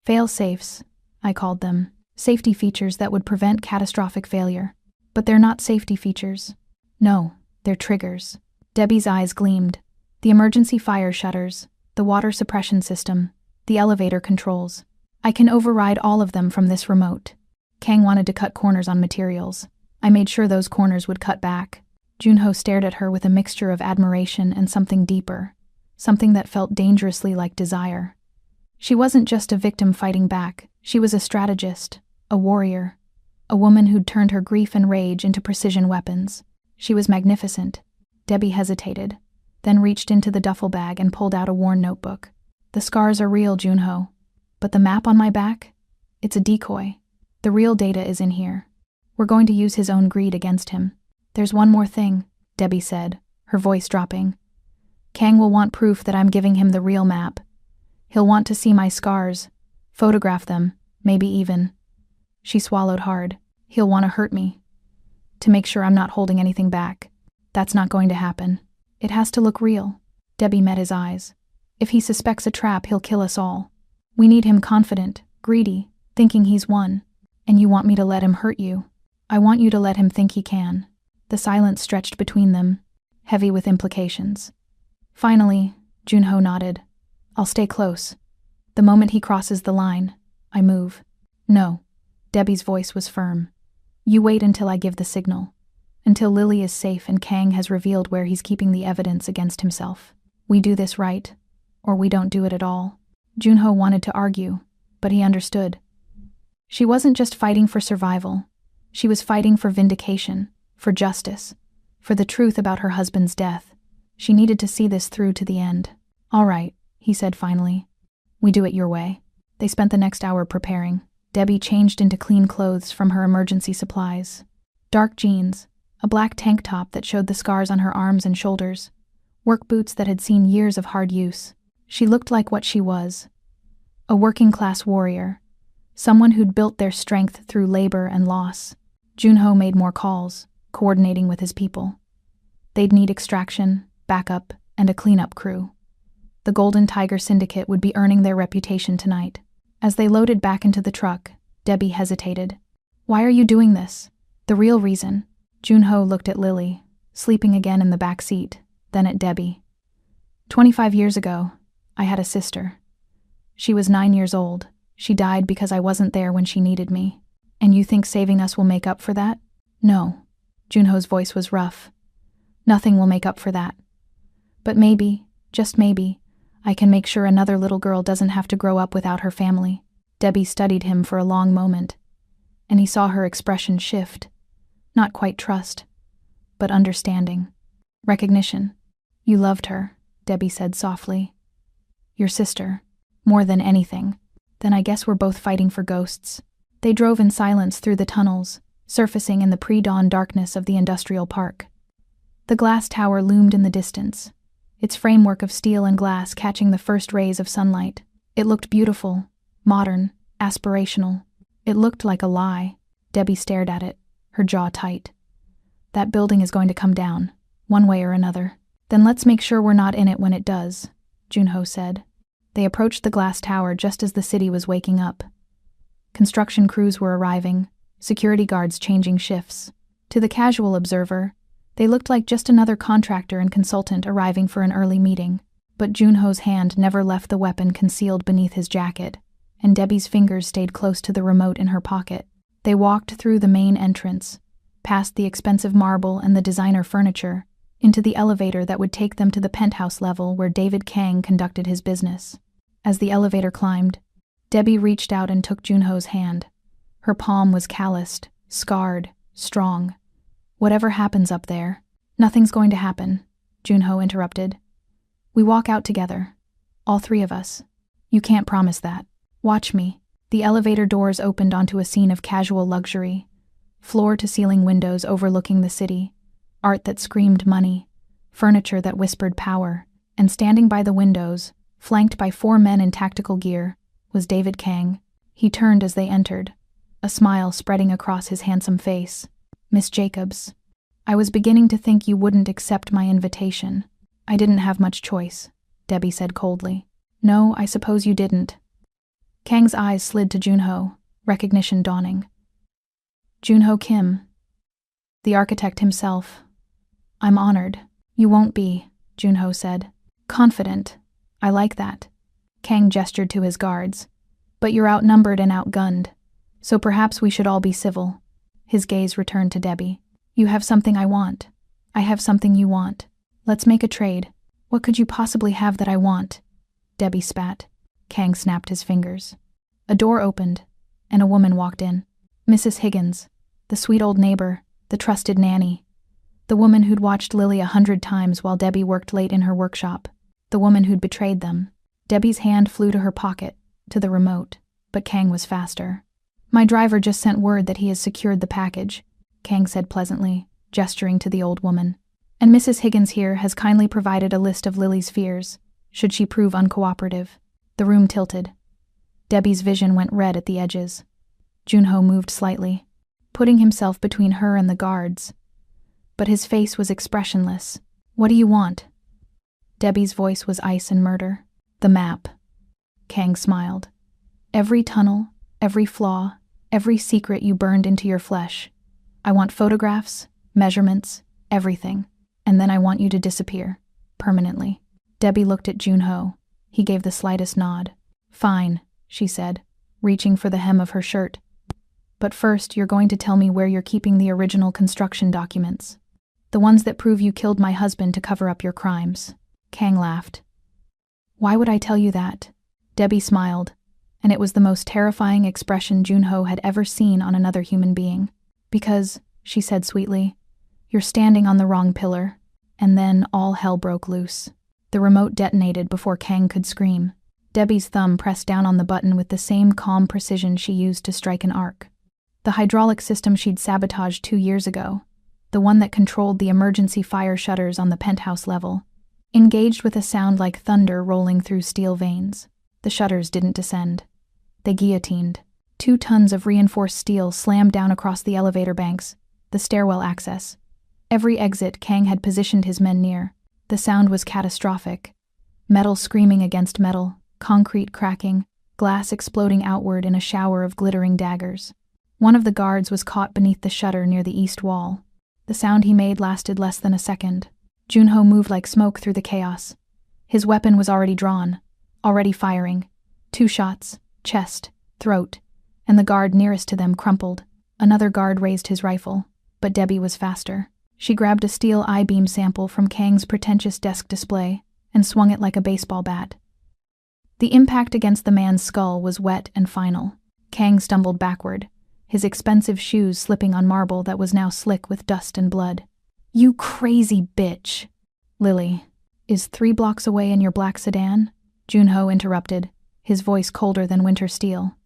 Fail-safes, I called them. Safety features that would prevent catastrophic failure. But they're not safety features. No, they're triggers. Debbie's eyes gleamed. The emergency fire shutters, the water suppression system, the elevator controls. I can override all of them from this remote. Kang wanted to cut corners on materials. I made sure those corners would cut back. Junho stared at her with a mixture of admiration and something deeper, something that felt dangerously like desire. She wasn't just a victim fighting back, she was a strategist, a warrior, a woman who'd turned her grief and rage into precision weapons. She was magnificent. Debbie hesitated, then reached into the duffel bag and pulled out a worn notebook. The scars are real, Junho. But the map on my back? It's a decoy. The real data is in here. We're going to use his own greed against him. There's one more thing, Debbie said, her voice dropping. Kang will want proof that I'm giving him the real map. He'll want to see my scars, photograph them, maybe even. She swallowed hard. He'll want to hurt me, to make sure I'm not holding anything back. That's not going to happen. It has to look real. Debbie met his eyes. If he suspects a trap, he'll kill us all. We need him confident, greedy, thinking he's won. And you want me to let him hurt you. I want you to let him think he can. The silence stretched between them, heavy with implications. Finally, Junho nodded. I'll stay close. The moment he crosses the line, I move. No. Debbie's voice was firm. You wait until I give the signal. Until Lily is safe and Kang has revealed where he's keeping the evidence against himself. We do this right, or we don't do it at all. Junho wanted to argue, but he understood. She wasn't just fighting for survival. She was fighting for vindication, for justice, for the truth about her husband's death. She needed to see this through to the end. "All right," he said finally. "We do it your way." They spent the next hour preparing. Debbie changed into clean clothes from her emergency supplies. Dark jeans, a black tank top that showed the scars on her arms and shoulders, work boots that had seen years of hard use. She looked like what she was, a working-class warrior, someone who'd built their strength through labor and loss. Junho made more calls, coordinating with his people. They'd need extraction, backup, and a cleanup crew. The Golden Tiger Syndicate would be earning their reputation tonight. As they loaded back into the truck, Debbie hesitated. "Why are you doing this?" "The real reason." Junho looked at Lily, sleeping again in the back seat, then at Debbie. 25 years ago, I had a sister. She was 9 years old. She died because I wasn't there when she needed me. And you think saving us will make up for that?" "No." Junho's voice was rough. "Nothing will make up for that. But maybe, just maybe, I can make sure another little girl doesn't have to grow up without her family." Debbie studied him for a long moment, and he saw her expression shift. Not quite trust, but understanding. Recognition. "You loved her," Debbie said softly. "Your sister. More than anything. Then I guess we're both fighting for ghosts." They drove in silence through the tunnels, surfacing in the pre-dawn darkness of the industrial park. The glass tower loomed in the distance, its framework of steel and glass catching the first rays of sunlight. It looked beautiful, modern, aspirational. It looked like a lie. Debbie stared at it, her jaw tight. "That building is going to come down, one way or another." "Then let's make sure we're not in it when it does," Junho said. They approached the glass tower just as the city was waking up. Construction crews were arriving, security guards changing shifts. To the casual observer, they looked like just another contractor and consultant arriving for an early meeting. But Junho's hand never left the weapon concealed beneath his jacket, and Debbie's fingers stayed close to the remote in her pocket. They walked through the main entrance, past the expensive marble and the designer furniture, into the elevator that would take them to the penthouse level where David Kang conducted his business. As the elevator climbed, Debbie reached out and took Junho's hand. Her palm was calloused, scarred, strong. "Whatever happens up there." "Nothing's going to happen," Junho interrupted. "We walk out together. All three of us." "You can't promise that." "Watch me." The elevator doors opened onto a scene of casual luxury. Floor-to-ceiling windows overlooking the city. Art that screamed money. Furniture that whispered power. And standing by the windows, flanked by 4 men in tactical gear, was David Kang. He turned as they entered, a smile spreading across his handsome face. "Miss Jacobs, I was beginning to think you wouldn't accept my invitation." "I didn't have much choice," Debbie said coldly. "No, I suppose you didn't." Kang's eyes slid to Junho, recognition dawning. "Junho Kim, the architect himself. I'm honored." "You won't be," Junho said. "Confident. I like that." Kang gestured to his guards. "But you're outnumbered and outgunned, so perhaps we should all be civil." His gaze returned to Debbie. "You have something I want. I have something you want. Let's make a trade." "What could you possibly have that I want?" Debbie spat. Kang snapped his fingers. A door opened, and a woman walked in. Mrs. Higgins, the sweet old neighbor, the trusted nanny. The woman who'd watched Lily 100 times while Debbie worked late in her workshop. The woman who'd betrayed them. Debbie's hand flew to her pocket, to the remote, but Kang was faster. "My driver just sent word that he has secured the package," Kang said pleasantly, gesturing to the old woman. "And Mrs. Higgins here has kindly provided a list of Lily's fears, should she prove uncooperative." The room tilted. Debbie's vision went red at the edges. Junho moved slightly, putting himself between her and the guards. But his face was expressionless. "What do you want?" Debbie's voice was ice and murder. "The map." Kang smiled. "Every tunnel, every flaw, every secret you burned into your flesh. I want photographs, measurements, everything. And then I want you to disappear. Permanently." Debbie looked at Junho. He gave the slightest nod. "Fine," she said, reaching for the hem of her shirt. "But first, you're going to tell me where you're keeping the original construction documents. The ones that prove you killed my husband to cover up your crimes." Kang laughed. "Why would I tell you that?" Debbie smiled, and it was the most terrifying expression Junho had ever seen on another human being. Because, she said sweetly, you're standing on the wrong pillar. And then all hell broke loose. The remote detonated before Kang could scream. Debbie's thumb pressed down on the button with the same calm precision she used to strike an arc. The hydraulic system she'd sabotaged 2 years ago, the one that controlled the emergency fire shutters on the penthouse level, engaged with a sound like thunder rolling through steel veins. The shutters didn't descend. They guillotined. 2 tons of reinforced steel slammed down across the elevator banks, the stairwell access. Every exit Kang had positioned his men near. The sound was catastrophic. Metal screaming against metal, concrete cracking, glass exploding outward in a shower of glittering daggers. One of the guards was caught beneath the shutter near the east wall. The sound he made lasted less than a second. Junho moved like smoke through the chaos. His weapon was already drawn, already firing. 2 shots, chest, throat, and the guard nearest to them crumpled. Another guard raised his rifle, but Debbie was faster. She grabbed a steel I-beam sample from Kang's pretentious desk display and swung it like a baseball bat. The impact against the man's skull was wet and final. Kang stumbled backward, his expensive shoes slipping on marble that was now slick with dust and blood. "You crazy bitch!" "Lily, is 3 blocks away in your black sedan?" Junho interrupted, his voice colder than winter steel.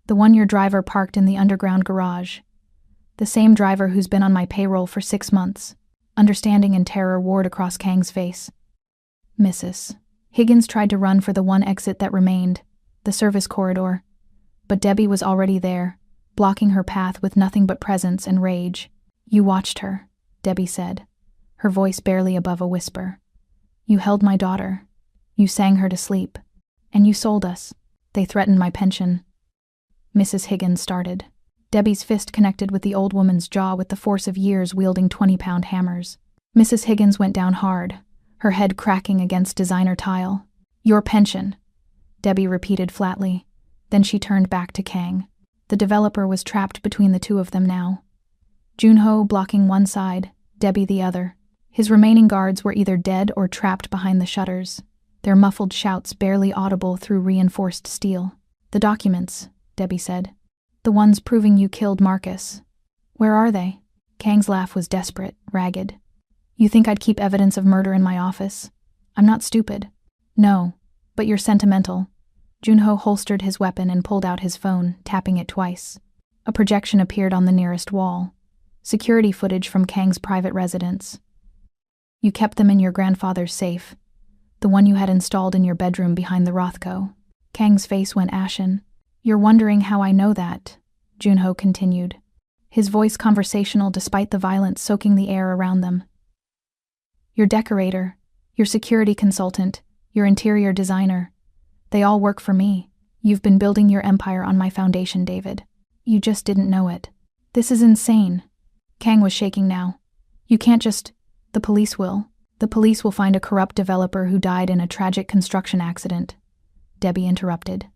"The one your driver parked in the underground garage. The same driver who's been on my payroll for 6 months." Understanding and terror warred across Kang's face. "Mrs." Higgins tried to run for the one exit that remained, the service corridor. But Debbie was already there, blocking her path with nothing but presence and rage. "You watched her," Debbie said, her voice barely above a whisper. "You held my daughter. You sang her to sleep. And you sold us. They threatened my pension." Mrs. Higgins started. Debbie's fist connected with the old woman's jaw with the force of years wielding 20-pound hammers. Mrs. Higgins went down hard, her head cracking against designer tile. "Your pension," Debbie repeated flatly. Then she turned back to Kang. The developer was trapped between the 2 of them now. Junho blocking one side, Debbie the other. His remaining guards were either dead or trapped behind the shutters, their muffled shouts barely audible through reinforced steel. "The documents," Debbie said. "The ones proving you killed Marcus. Where are they?" Kang's laugh was desperate, ragged. "You think I'd keep evidence of murder in my office? I'm not stupid." "No, but you're sentimental." Junho holstered his weapon and pulled out his phone, tapping it twice. A projection appeared on the nearest wall. Security footage from Kang's private residence. "You kept them in your grandfather's safe, the one you had installed in your bedroom behind the Rothko." Kang's face went ashen. "You're wondering how I know that," Junho continued, his voice conversational despite the violence soaking the air around them. "Your decorator, your security consultant, your interior designer. They all work for me. You've been building your empire on my foundation, David. You just didn't know it. This is insane." Kang was shaking now. "You can't just— The police will. The police will find a corrupt developer who died in a tragic construction accident," Debbie interrupted.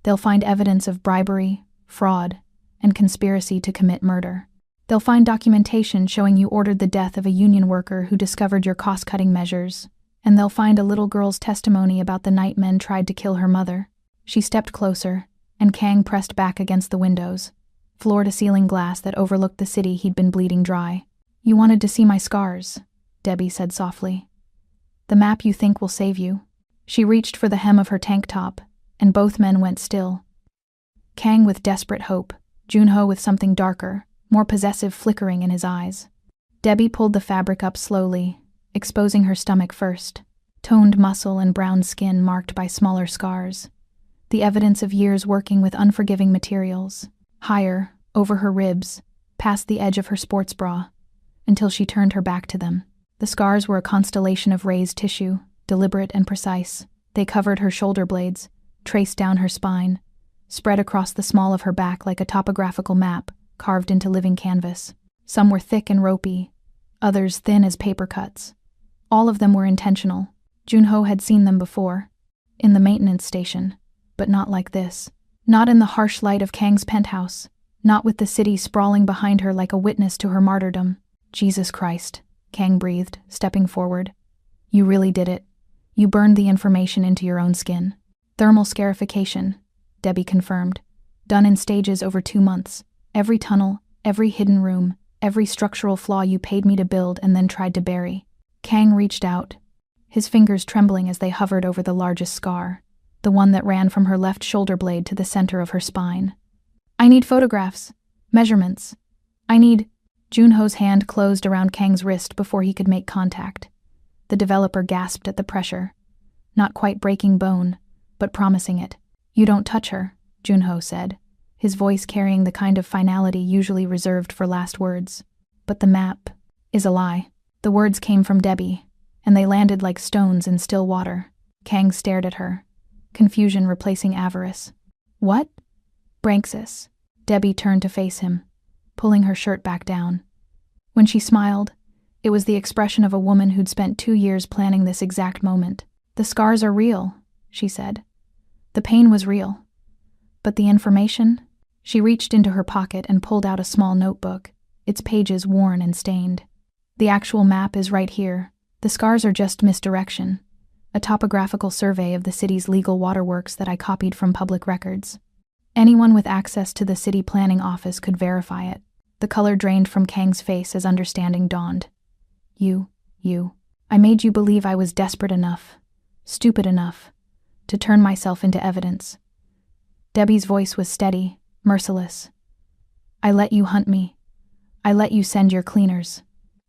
"They'll find evidence of bribery, fraud, and conspiracy to commit murder. They'll find documentation showing you ordered the death of a union worker who discovered your cost-cutting measures. And they'll find a little girl's testimony about the night men tried to kill her mother." She stepped closer, and Kang pressed back against the windows, floor-to-ceiling glass that overlooked the city he'd been bleeding dry. "You wanted to see my scars," Debbie said softly. "The map you think will save you." She reached for the hem of her tank top, and both men went still. Kang with desperate hope, Junho with something darker, more possessive flickering in his eyes. Debbie pulled the fabric up slowly, exposing her stomach first, toned muscle and brown skin marked by smaller scars, the evidence of years working with unforgiving materials. Higher, over her ribs, past the edge of her sports bra, until she turned her back to them. The scars were a constellation of raised tissue, deliberate and precise. They covered her shoulder blades, traced down her spine, spread across the small of her back like a topographical map carved into living canvas. Some were thick and ropey, others thin as paper cuts. All of them were intentional. Junho had seen them before, in the maintenance station, but not like this. Not in the harsh light of Kang's penthouse, not with the city sprawling behind her like a witness to her martyrdom. "Jesus Christ," Kang breathed, stepping forward. "You really did it. You burned the information into your own skin." "Thermal scarification," Debbie confirmed. "Done in stages over 2 months. Every tunnel, Every hidden room, every structural flaw you paid me to build and then tried to bury. Kang reached out, his fingers trembling as they hovered over the largest scar, the one that ran from her left shoulder blade to the center of her spine. I need photographs. Measurements. I need… Junho's hand closed around Kang's wrist before he could make contact. The developer gasped at the pressure, not quite breaking bone, but promising it. You don't touch her, Junho said, his voice carrying the kind of finality usually reserved for last words. But the map is a lie. The words came from Debbie, and they landed like stones in still water. Kang stared at her, confusion replacing avarice. What? Branxis. Debbie turned to face him, pulling her shirt back down. When she smiled, it was the expression of a woman who'd spent 2 years planning this exact moment. The scars are real, she said. The pain was real. But the information? She reached into her pocket and pulled out a small notebook, its pages worn and stained. The actual map is right here. The scars are just misdirection, a topographical survey of the city's legal waterworks that I copied from public records. Anyone with access to the city planning office could verify it. The color drained from Kang's face as understanding dawned. You. I made you believe I was desperate enough, stupid enough, to turn myself into evidence. Debbie's voice was steady, merciless. I let you hunt me. I let you send your cleaners.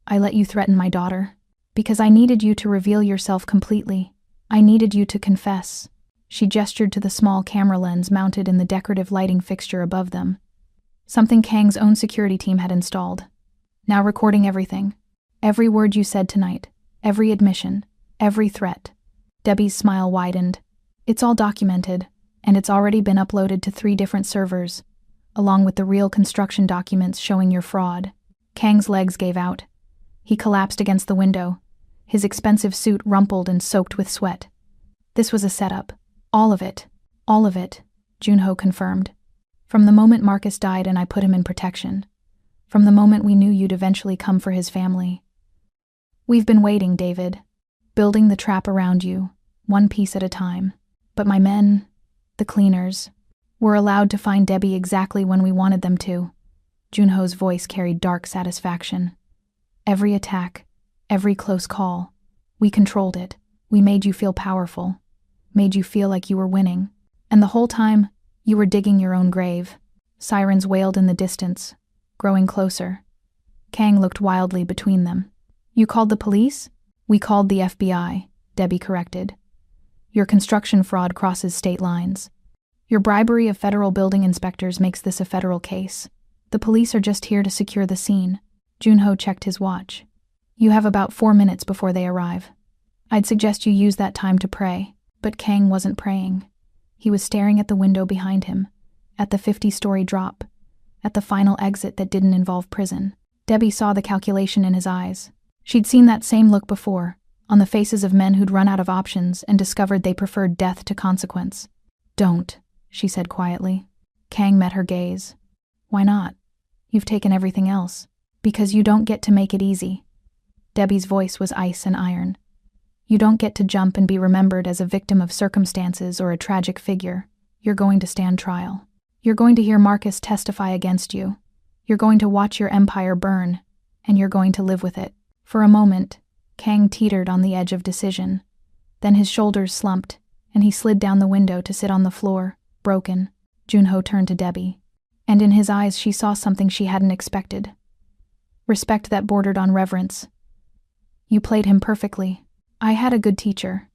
I let you threaten my daughter. Because I needed you to reveal yourself completely. I needed you to confess. She gestured to the small camera lens mounted in the decorative lighting fixture above them. Something Kang's own security team had installed. Now recording everything. Every word you said tonight. Every admission. Every threat. Debbie's smile widened. It's all documented, and it's already been uploaded to 3 different servers, along with the real construction documents showing your fraud. Kang's legs gave out. He collapsed against the window, his expensive suit rumpled and soaked with sweat. This was a setup. All of it, Junho confirmed. From the moment Marcus died and I put him in protection. From the moment we knew you'd eventually come for his family. We've been waiting, David. Building the trap around you, one piece at a time. But my men, the cleaners, were allowed to find Debbie exactly when we wanted them to. Junho's voice carried dark satisfaction. Every attack, every close call, we controlled it. We made you feel powerful. Made you feel like you were winning. And the whole time, you were digging your own grave. Sirens wailed in the distance, growing closer. Kang looked wildly between them. You called the police? We called the FBI, Debbie corrected. Your construction fraud crosses state lines. Your bribery of federal building inspectors makes this a federal case. The police are just here to secure the scene. Junho checked his watch. You have about 4 minutes before they arrive. I'd suggest you use that time to pray. But Kang wasn't praying. He was staring at the window behind him, at the 50-story drop, at the final exit that didn't involve prison. Debbie saw the calculation in his eyes. She'd seen that same look before, on the faces of men who'd run out of options and discovered they preferred death to consequence. Don't, she said quietly. Kang met her gaze. Why not? You've taken everything else. Because you don't get to make it easy. Debbie's voice was ice and iron. You don't get to jump and be remembered as a victim of circumstances or a tragic figure. You're going to stand trial. You're going to hear Marcus testify against you. You're going to watch your empire burn, and you're going to live with it. For a moment, Kang teetered on the edge of decision. Then his shoulders slumped, and he slid down the window to sit on the floor, broken. Junho turned to Debbie, and in his eyes she saw something she hadn't expected. Respect that bordered on reverence. You played him perfectly. I had a good teacher.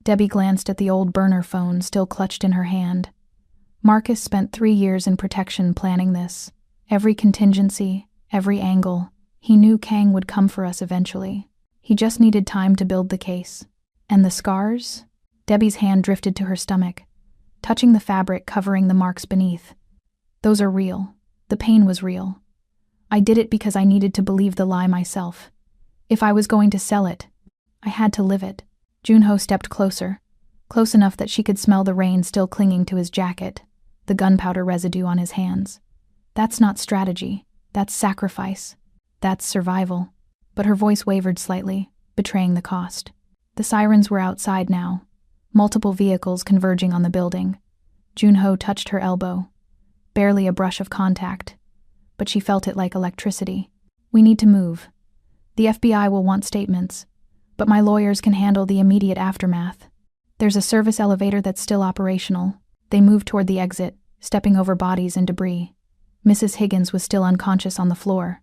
Debbie glanced at the old burner phone still clutched in her hand. Marcus spent 3 years in protection planning this. Every contingency, every angle. He knew Kang would come for us eventually. He just needed time to build the case. And the scars? Debbie's hand drifted to her stomach, touching the fabric covering the marks beneath. Those are real. The pain was real. I did it because I needed to believe the lie myself. If I was going to sell it, I had to live it. Junho stepped closer, close enough that she could smell the rain still clinging to his jacket, the gunpowder residue on his hands. That's not strategy. That's sacrifice. That's survival. But her voice wavered slightly, betraying the cost. The sirens were outside now, multiple vehicles converging on the building. Junho touched her elbow. Barely a brush of contact. but she felt it like electricity. We need to move. The FBI will want statements, but my lawyers can handle the immediate aftermath. There's a service elevator that's still operational. They moved toward the exit, stepping over bodies and debris. Mrs. Higgins was still unconscious on the floor.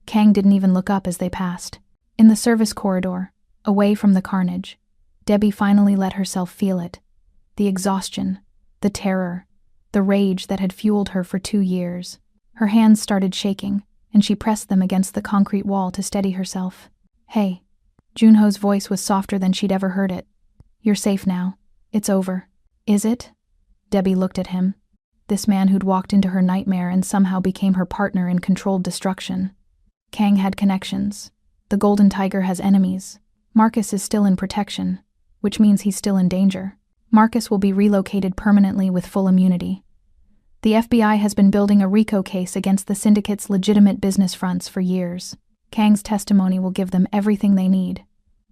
Kang didn't even look up as they passed. In the service corridor, away from the carnage, Debbie finally let herself feel it. The exhaustion, the terror, the rage that had fueled her for 2 years. Her hands started shaking, and she pressed them against the concrete wall to steady herself. "Hey." Junho's voice was softer than she'd ever heard it. "You're safe now. It's over." "Is it?" Debbie looked at him. This man who'd walked into her nightmare and somehow became her partner in controlled destruction. Kang had connections. The Golden Tiger has enemies. Marcus is still in protection, which means he's still in danger. Marcus will be relocated permanently with full immunity. The FBI has been building a RICO case against the syndicate's legitimate business fronts for years. Kang's testimony will give them everything they need.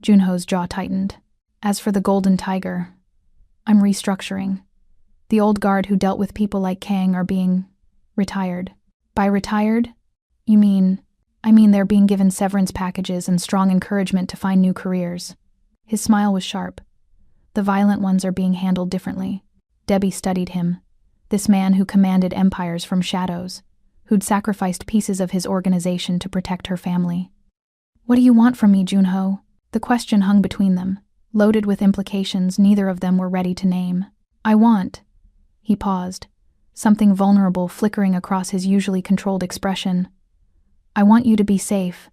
Junho's jaw tightened. As for the Golden Tiger, I'm restructuring. The old guard who dealt with people like Kang are being retired. By retired, you mean? I mean they're being given severance packages and strong encouragement to find new careers. His smile was sharp. The violent ones are being handled differently. Debbie studied him. This man who commanded empires from shadows, who'd sacrificed pieces of his organization to protect her family. "What do you want from me, Junho?" The question hung between them, loaded with implications neither of them were ready to name. "I want..." He paused, something vulnerable flickering across his usually controlled expression. "I want you to be safe.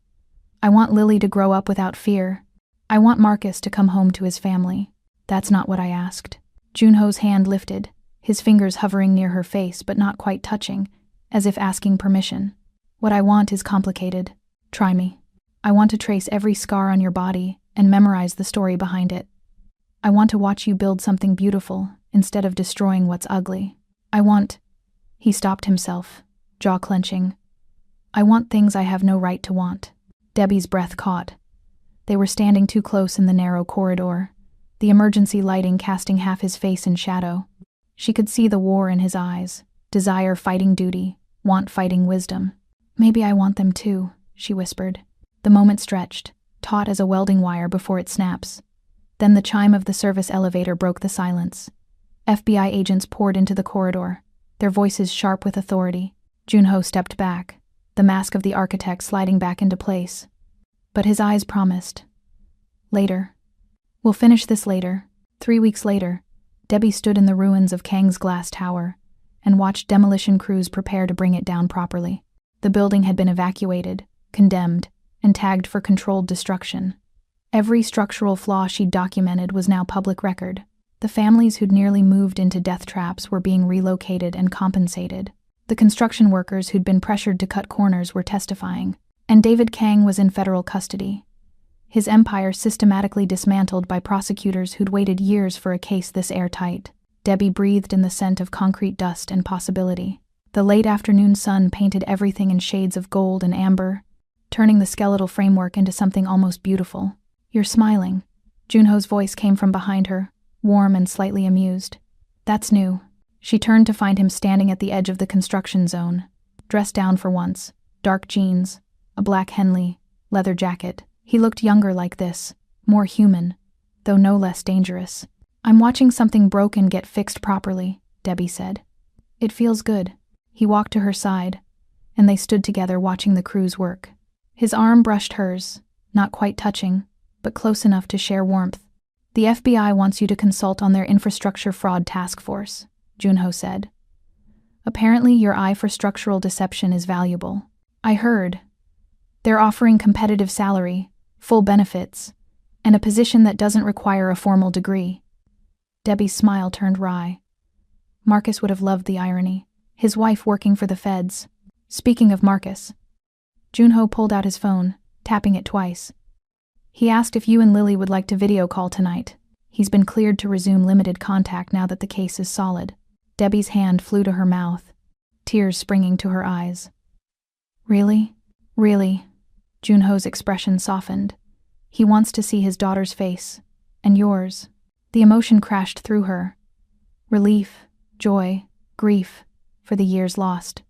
I want Lily to grow up without fear. I want Marcus to come home to his family." "That's not what I asked." Junho's hand lifted, his fingers hovering near her face but not quite touching, as if asking permission. "What I want is complicated. Try me. I want to trace every scar on your body and memorize the story behind it. I want to watch you build something beautiful instead of destroying what's ugly. I want..." He stopped himself, jaw clenching. "I want things I have no right to want." Debbie's breath caught. They were standing too close in the narrow corridor, the emergency lighting casting half his face in shadow. She could see the war in his eyes, desire fighting duty, want fighting wisdom. "Maybe I want them too," she whispered. The moment stretched, taut as a welding wire before it snaps. Then the chime of the service elevator broke the silence. FBI agents poured into the corridor, their voices sharp with authority. Junho stepped back, the mask of the architect sliding back into place. But his eyes promised. "Later. We'll finish this later." 3 weeks later, Debbie stood in the ruins of Kang's glass tower and watched demolition crews prepare to bring it down properly. The building had been evacuated, condemned, and tagged for controlled destruction. Every structural flaw she'd documented was now public record. The families who'd nearly moved into death traps were being relocated and compensated. The construction workers who'd been pressured to cut corners were testifying. And David Kang was in federal custody. His empire systematically dismantled by prosecutors who'd waited years for a case this airtight. Debbie breathed in the scent of concrete dust and possibility. The late afternoon sun painted everything in shades of gold and amber, turning the skeletal framework into something almost beautiful. "You're smiling." Junho's voice came from behind her, warm and slightly amused. "That's new." She turned to find him standing at the edge of the construction zone, dressed down for once, dark jeans, a black Henley, leather jacket. He looked younger like this, more human, though no less dangerous. "I'm watching something broken get fixed properly," Debbie said. "It feels good." He walked to her side, and they stood together watching the crew's work. His arm brushed hers, not quite touching, but close enough to share warmth. "The FBI wants you to consult on their infrastructure fraud task force," Junho said. "Apparently your eye for structural deception is valuable. I heard. They're offering competitive salary, full benefits, and a position that doesn't require a formal degree." Debbie's smile turned wry. Marcus would have loved the irony. His wife working for the feds. Speaking of Marcus. Junho pulled out his phone, tapping it twice. "He asked if you and Lily would like to video call tonight. He's been cleared to resume limited contact now that the case is solid." Debbie's hand flew to her mouth, tears springing to her eyes. "Really? Really?" Junho's expression softened. "He wants to see his daughter's face, and yours." The emotion crashed through her. Relief, joy, grief, for the years lost.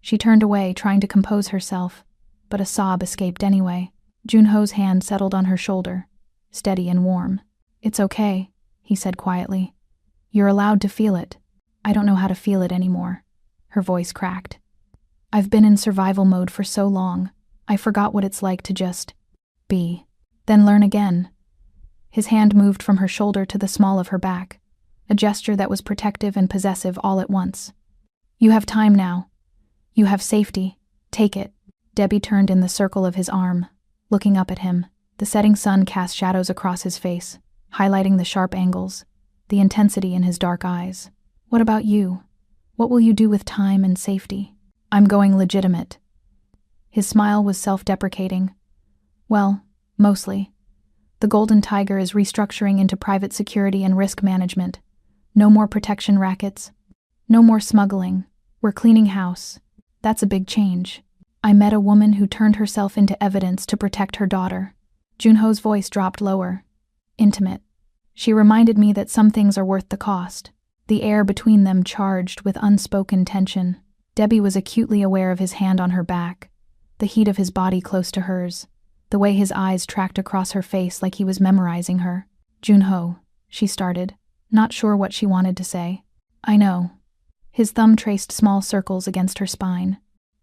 She turned away, trying to compose herself, but a sob escaped anyway. Junho's hand settled on her shoulder, steady and warm. "It's okay," he said quietly. "You're allowed to feel it." "I don't know how to feel it anymore." Her voice cracked. "I've been in survival mode for so long, I forgot what it's like to just be. Then learn again." His hand moved from her shoulder to the small of her back, a gesture that was protective and possessive all at once. "You have time now. You have safety. Take it." Debbie turned in the circle of his arm, looking up at him. The setting sun cast shadows across his face, highlighting the sharp angles, the intensity in his dark eyes. "What about you? What will you do with time and safety?" "I'm going legitimate." His smile was self-deprecating. "Well, mostly. The Golden Tiger is restructuring into private security and risk management. No more protection rackets. No more smuggling. We're cleaning house. That's a big change. I met a woman who turned herself into evidence to protect her daughter." Junho's voice dropped lower. Intimate. "She reminded me that some things are worth the cost." The air between them charged with unspoken tension. Debbie was acutely aware of his hand on her back, the heat of his body close to hers, the way his eyes tracked across her face like he was memorizing her. "Junho," she started, not sure what she wanted to say. "I know." His thumb traced small circles against her spine,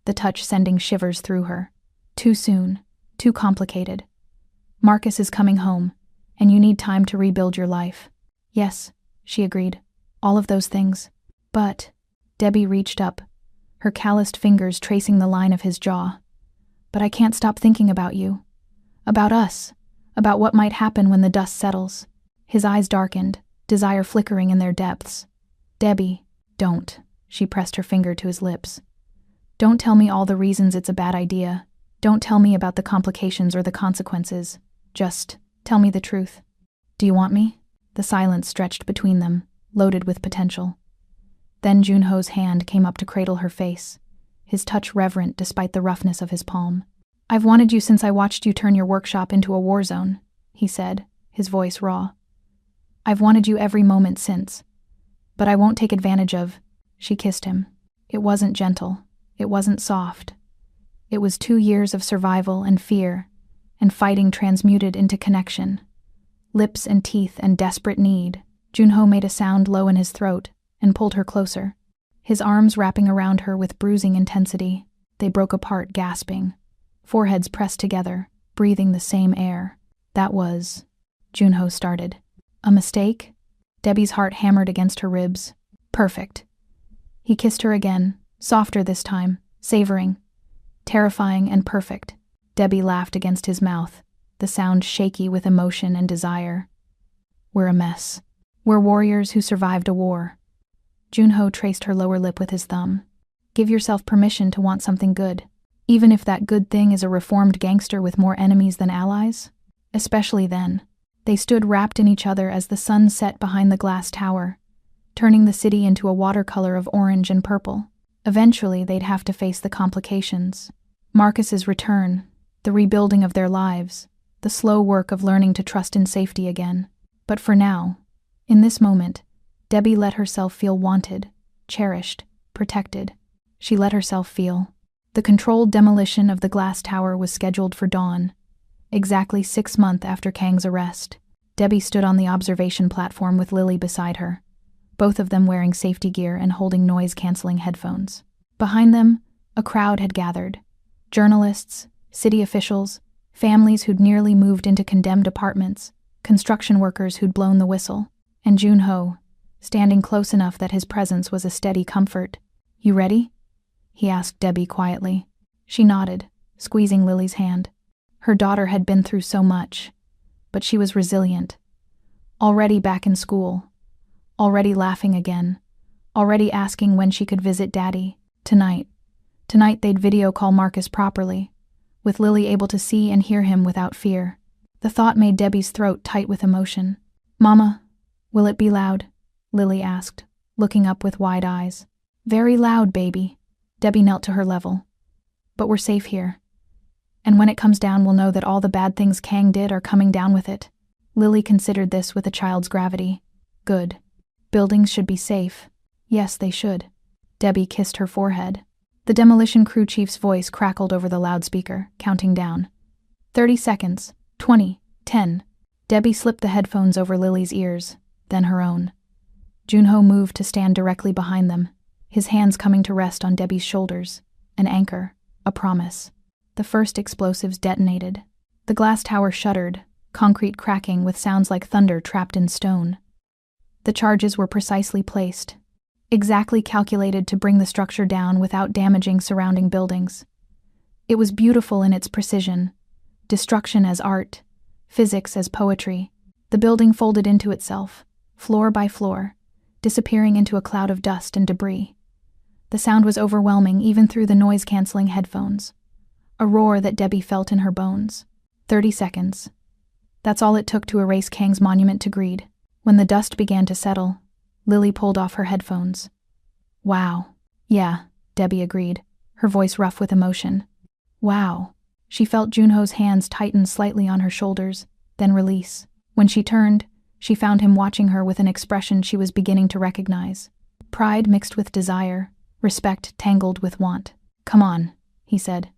the touch sending shivers through her. "Too soon. Too complicated. Marcus is coming home, and you need time to rebuild your life." "Yes," she agreed. "All of those things. But," Debbie reached up, her calloused fingers tracing the line of his jaw, "but I can't stop thinking about you. About us. About what might happen when the dust settles." His eyes darkened, desire flickering in their depths. "Debbie, don't." She pressed her finger to his lips. "Don't tell me all the reasons it's a bad idea. Don't tell me about the complications or the consequences. Just tell me the truth. Do you want me?" The silence stretched between them, loaded with potential. Then Junho's hand came up to cradle her face, his touch reverent despite the roughness of his palm. "I've wanted you since I watched you turn your workshop into a war zone," he said, his voice raw. "I've wanted you every moment since. But I won't take advantage of—" She kissed him. It wasn't gentle. It wasn't soft. It was 2 years of survival and fear, and fighting transmuted into connection. Lips and teeth and desperate need. Junho made a sound low in his throat and pulled her closer, his arms wrapping around her with bruising intensity. They broke apart, gasping, foreheads pressed together, breathing the same air. "That was," Junho started. "A mistake?" Debbie's heart hammered against her ribs. "Perfect." He kissed her again, softer this time, savoring, terrifying and perfect. Debbie laughed against his mouth, the sound shaky with emotion and desire. "We're a mess. We're warriors who survived a war." Junho traced her lower lip with his thumb. "Give yourself permission to want something good, even if that good thing is a reformed gangster with more enemies than allies. Especially then." They stood wrapped in each other as the sun set behind the glass tower, turning the city into a watercolor of orange and purple. Eventually, they'd have to face the complications. Marcus's return, the rebuilding of their lives, the slow work of learning to trust in safety again. But for now, in this moment, Debbie let herself feel wanted, cherished, protected. She let herself feel. The controlled demolition of the glass tower was scheduled for dawn, exactly 6 months after Kang's arrest. Debbie stood on the observation platform with Lily beside her, both of them wearing safety gear and holding noise-canceling headphones. Behind them, a crowd had gathered. Journalists, city officials, families who'd nearly moved into condemned apartments, construction workers who'd blown the whistle, and Junho, standing close enough that his presence was a steady comfort. "You ready?" he asked Debbie quietly. She nodded, squeezing Lily's hand. Her daughter had been through so much, but she was resilient. Already back in school, already laughing again, already asking when she could visit Daddy. Tonight they'd video call Marcus properly, with Lily able to see and hear him without fear. The thought made Debbie's throat tight with emotion. "Mama, will it be loud?" Lily asked, looking up with wide eyes. "Very loud, baby." Debbie knelt to her level. "But we're safe here. And when it comes down, we'll know that all the bad things Kang did are coming down with it." Lily considered this with a child's gravity. "Good. Buildings should be safe." "Yes, they should." Debbie kissed her forehead. The demolition crew chief's voice crackled over the loudspeaker, counting down. 30 seconds. 20. 10. Debbie slipped the headphones over Lily's ears, then her own. Junho moved to stand directly behind them, his hands coming to rest on Debbie's shoulders. An anchor. A promise. The first explosives detonated. The glass tower shuddered, concrete cracking with sounds like thunder trapped in stone. The charges were precisely placed, exactly calculated to bring the structure down without damaging surrounding buildings. It was beautiful in its precision, destruction as art, physics as poetry. The building folded into itself, floor by floor, disappearing into a cloud of dust and debris. The sound was overwhelming even through the noise-canceling headphones, a roar that Debbie felt in her bones. 30 seconds. That's all it took to erase Kang's monument to greed. When the dust began to settle, Lily pulled off her headphones. Wow. Yeah, Debbie agreed, her voice rough with emotion. Wow. She felt Junho's hands tighten slightly on her shoulders, then release. When she turned, she found him watching her with an expression she was beginning to recognize. Pride mixed with desire, respect tangled with want. Come on, he said.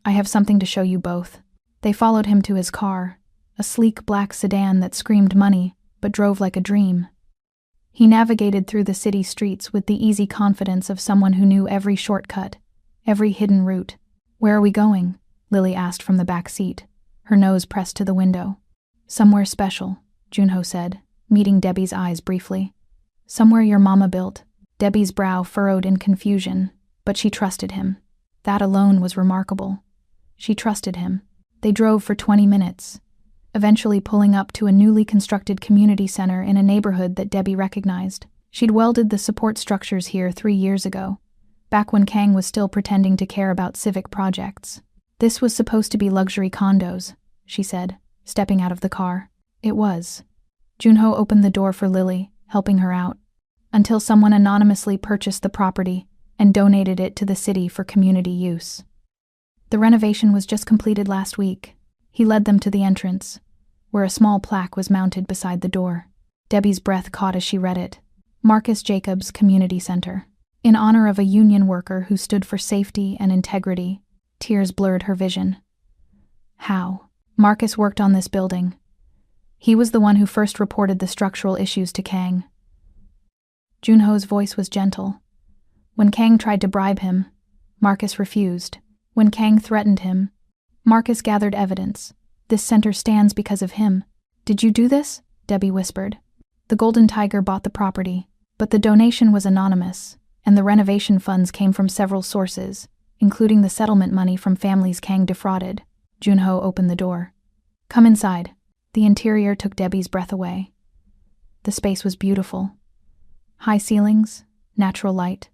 I have something to show you both. They followed him to his car, a sleek black sedan that screamed money, but drove like a dream. He navigated through the city streets with the easy confidence of someone who knew every shortcut, every hidden route. Where are we going? Lily asked from the back seat, her nose pressed to the window. Somewhere special, Junho said, meeting Debbie's eyes briefly. Somewhere your mama built. Debbie's brow furrowed in confusion, but she trusted him. That alone was remarkable. She trusted him. They drove for 20 minutes, eventually pulling up to a newly constructed community center in a neighborhood that Debbie recognized. She'd welded the support structures here 3 years ago, back when Kang was still pretending to care about civic projects. This was supposed to be luxury condos, she said, stepping out of the car. It was. Junho opened the door for Lily, helping her out, until someone anonymously purchased the property and donated it to the city for community use. The renovation was just completed last week. He led them to the entrance, where a small plaque was mounted beside the door. Debbie's breath caught as she read it. Marcus Jacobs Community Center. In honor of a union worker who stood for safety and integrity. Tears blurred her vision. How? Marcus worked on this building. He was the one who first reported the structural issues to Kang. Junho's voice was gentle. When Kang tried to bribe him, Marcus refused. When Kang threatened him, Marcus gathered evidence. This center stands because of him. Did you do this? Debbie whispered. The Golden Tiger bought the property, but the donation was anonymous, and the renovation funds came from several sources, including the settlement money from families Kang defrauded. Junho opened the door. Come inside. The interior took Debbie's breath away. The space was beautiful. High ceilings, natural light,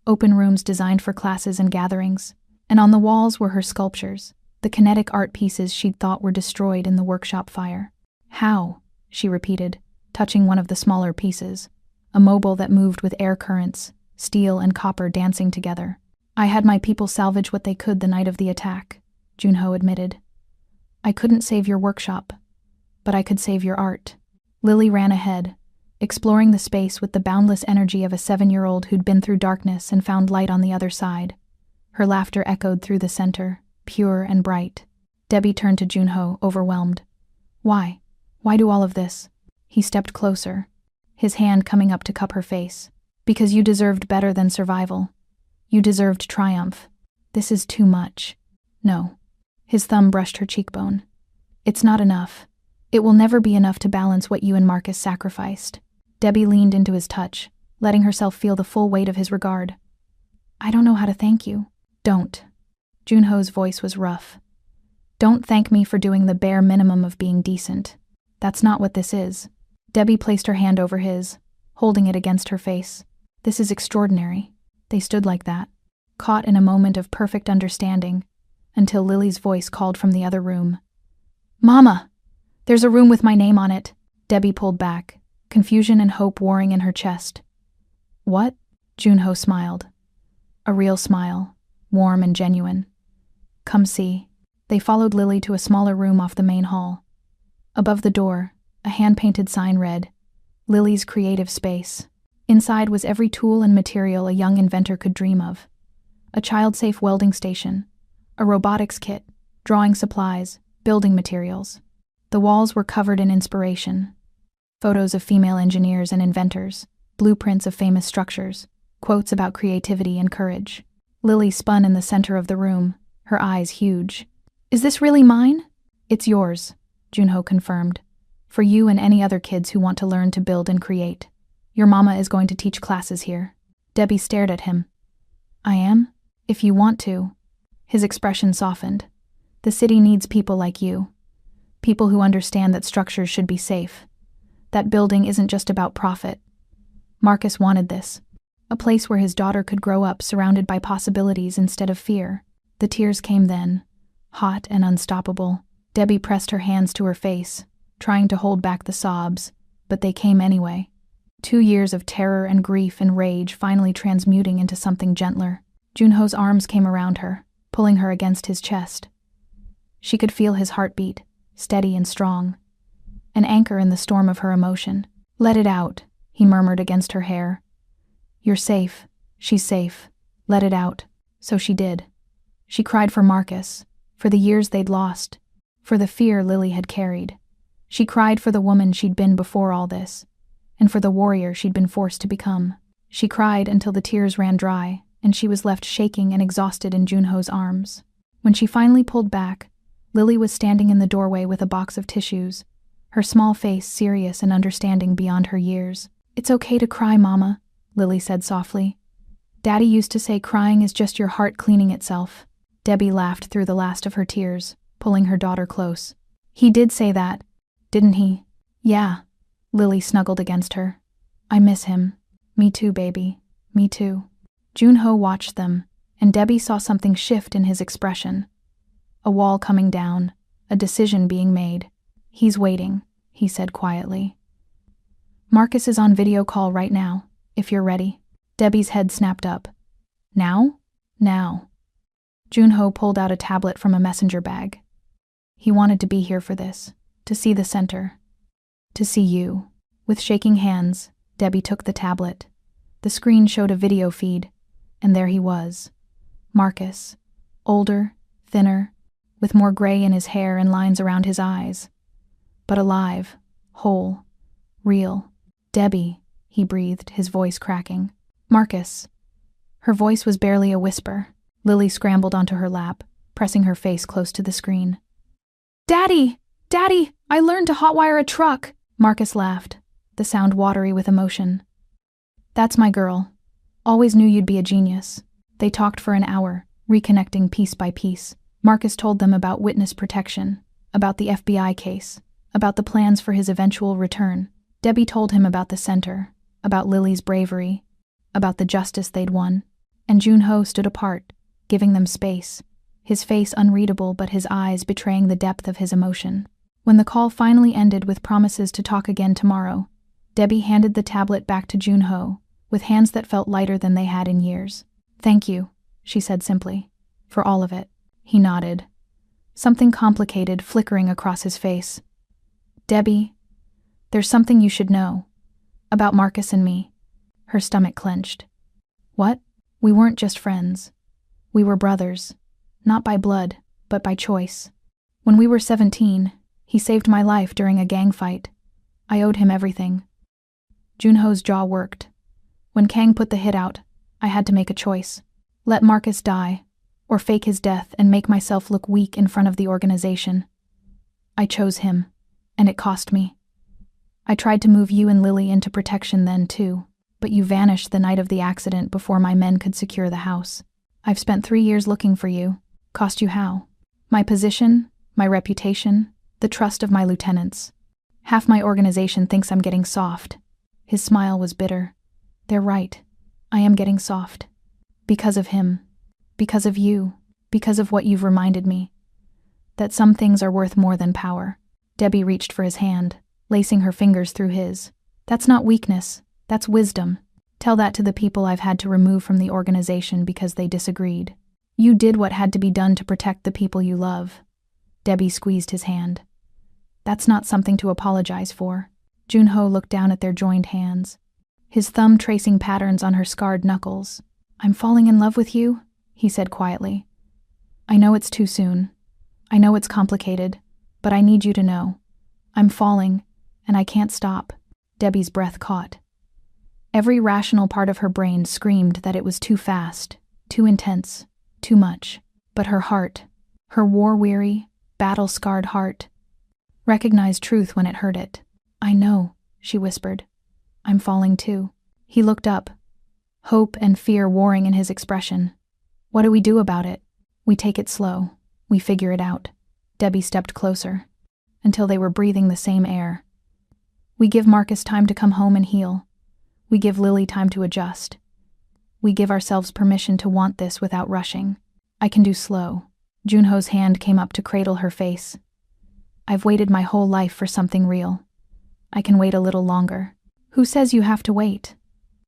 open rooms designed for classes and gatherings, and on the walls were her sculptures, the kinetic art pieces she'd thought were destroyed in the workshop fire. How? She repeated, touching one of the smaller pieces, a mobile that moved with air currents, steel and copper dancing together. I had my people salvage what they could the night of the attack, Junho admitted. I couldn't save your workshop, but I could save your art. Lily ran ahead, exploring the space with the boundless energy of a 7-year-old who'd been through darkness and found light on the other side. Her laughter echoed through the center, pure and bright. Debbie turned to Junho, overwhelmed. Why? Why do all of this? He stepped closer, his hand coming up to cup her face. Because you deserved better than survival. You deserved triumph. This is too much. No. His thumb brushed her cheekbone. It's not enough. It will never be enough to balance what you and Marcus sacrificed. Debbie leaned into his touch, letting herself feel the full weight of his regard. I don't know how to thank you. Don't. Junho's voice was rough. Don't thank me for doing the bare minimum of being decent. That's not what this is. Debbie placed her hand over his, holding it against her face. This is extraordinary. They stood like that, caught in a moment of perfect understanding, until Lily's voice called from the other room. Mama! There's a room with my name on it. Debbie pulled back, confusion and hope warring in her chest. What? Junho smiled. A real smile, warm and genuine. Come see. They followed Lily to a smaller room off the main hall. Above the door, a hand-painted sign read, Lily's Creative Space. Inside was every tool and material a young inventor could dream of. a child-safe welding station, a robotics kit, drawing supplies, building materials. The walls were covered in inspiration. Photos of female engineers and inventors, blueprints of famous structures, quotes about creativity and courage. Lily spun in the center of the room, her eyes huge. "Is this really mine?" "It's yours," Junho confirmed. "For you and any other kids who want to learn to build and create. Your mama is going to teach classes here." Debbie stared at him. "I am? If you want to." His expression softened. "The city needs people like you. People who understand that structures should be safe. That building isn't just about profit. Marcus wanted this. A place where his daughter could grow up surrounded by possibilities instead of fear." The tears came then, hot and unstoppable. Debbie pressed her hands to her face, trying to hold back the sobs, but they came anyway. 2 years of terror and grief and rage finally transmuting into something gentler. Junho's arms came around her, pulling her against his chest. She could feel his heartbeat, steady and strong. An anchor in the storm of her emotion. "Let it out," he murmured against her hair. "You're safe. She's safe. Let it out." So she did. She cried for Marcus, for the years they'd lost, for the fear Lily had carried. She cried for the woman she'd been before all this, and for the warrior she'd been forced to become. She cried until the tears ran dry, and she was left shaking and exhausted in Junho's arms. When she finally pulled back, Lily was standing in the doorway with a box of tissues, her small face serious and understanding beyond her years. "It's okay to cry, Mama," Lily said softly. "Daddy used to say crying is just your heart cleaning itself." Debbie laughed through the last of her tears, pulling her daughter close. "He did say that, didn't he?" "Yeah." Lily snuggled against her. "I miss him." "Me too, baby. Me too." Junho watched them, and Debbie saw something shift in his expression. A wall coming down, a decision being made. "He's waiting," he said quietly. "Marcus is on video call right now, if you're ready." Debbie's head snapped up. "Now?" "Now." Junho pulled out a tablet from a messenger bag. He wanted to be here for this, to see the center, to see you. With shaking hands, Debbie took the tablet. The screen showed a video feed, and there he was. Marcus, older, thinner, with more gray in his hair and lines around his eyes. But alive, whole, real. "Debbie," he breathed, his voice cracking. "Marcus." Her voice was barely a whisper. Lily scrambled onto her lap, pressing her face close to the screen. "Daddy! Daddy! I learned to hotwire a truck!" Marcus laughed, the sound watery with emotion. "That's my girl. Always knew you'd be a genius." They talked for an hour, reconnecting piece by piece. Marcus told them about witness protection, about the FBI case, about the plans for his eventual return. Debbie told him about the center, about Lily's bravery, about the justice they'd won. And Junho stood apart, giving them space, his face unreadable but his eyes betraying the depth of his emotion. When the call finally ended with promises to talk again tomorrow, Debbie handed the tablet back to Junho, with hands that felt lighter than they had in years. "Thank you," she said simply, "for all of it." He nodded, something complicated flickering across his face. "Debbie, there's something you should know. About Marcus and me." Her stomach clenched. "What?" "We weren't just friends. We were brothers. Not by blood, but by choice. When we were 17, he saved my life during a gang fight. I owed him everything." Junho's jaw worked. "When Kang put the hit out, I had to make a choice. Let Marcus die, or fake his death and make myself look weak in front of the organization. I chose him, and it cost me. I tried to move you and Lily into protection then too, but you vanished the night of the accident before my men could secure the house. I've spent 3 years looking for you. Cost you how? My position, my reputation, the trust of my lieutenants. Half my organization thinks I'm getting soft." His smile was bitter. "They're right. I am getting soft. Because of him. Because of you. Because of what you've reminded me. That some things are worth more than power." Debbie reached for his hand, lacing her fingers through his. "That's not weakness. That's wisdom. Tell that to the people I've had to remove from the organization because they disagreed. You did what had to be done to protect the people you love." Debbie squeezed his hand. "That's not something to apologize for." Junho looked down at their joined hands, his thumb tracing patterns on her scarred knuckles. "I'm falling in love with you," he said quietly. I know it's too soon. I know it's complicated, but I need you to know. I'm falling, and I can't stop. Debbie's breath caught. Every rational part of her brain screamed that it was too fast, too intense, too much. But her heart, her war-weary, battle-scarred heart, recognized truth when it heard it. I know, she whispered. I'm falling too. He looked up, hope and fear warring in his expression. What do we do about it? We take it slow. We figure it out. Debbie stepped closer, until they were breathing the same air. We give Marcus time to come home and heal. We give Lily time to adjust. We give ourselves permission to want this without rushing. I can do slow. Junho's hand came up to cradle her face. I've waited my whole life for something real. I can wait a little longer. Who says you have to wait?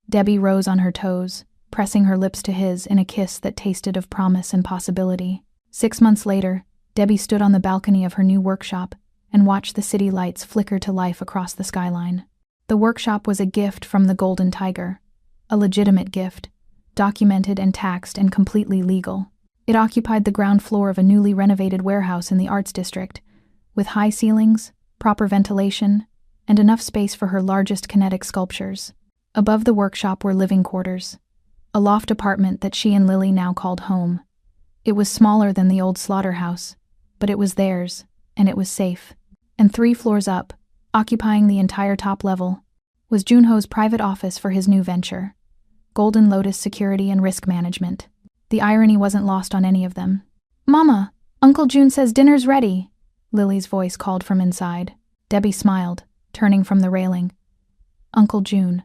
Debbie rose on her toes, pressing her lips to his in a kiss that tasted of promise and possibility. 6 months later, Debbie stood on the balcony of her new workshop and watched the city lights flicker to life across the skyline. The workshop was a gift from the Golden Tiger, a legitimate gift, documented and taxed and completely legal. It occupied the ground floor of a newly renovated warehouse in the Arts District, with high ceilings, proper ventilation, and enough space for her largest kinetic sculptures. Above the workshop were living quarters, a loft apartment that she and Lily now called home. It was smaller than the old slaughterhouse, but it was theirs, and it was safe. And 3 floors up, occupying the entire top level, was Junho's private office for his new venture, Golden Lotus Security and Risk Management. The irony wasn't lost on any of them. Mama, Uncle June says dinner's ready, Lily's voice called from inside. Debbie smiled, turning from the railing. Uncle June.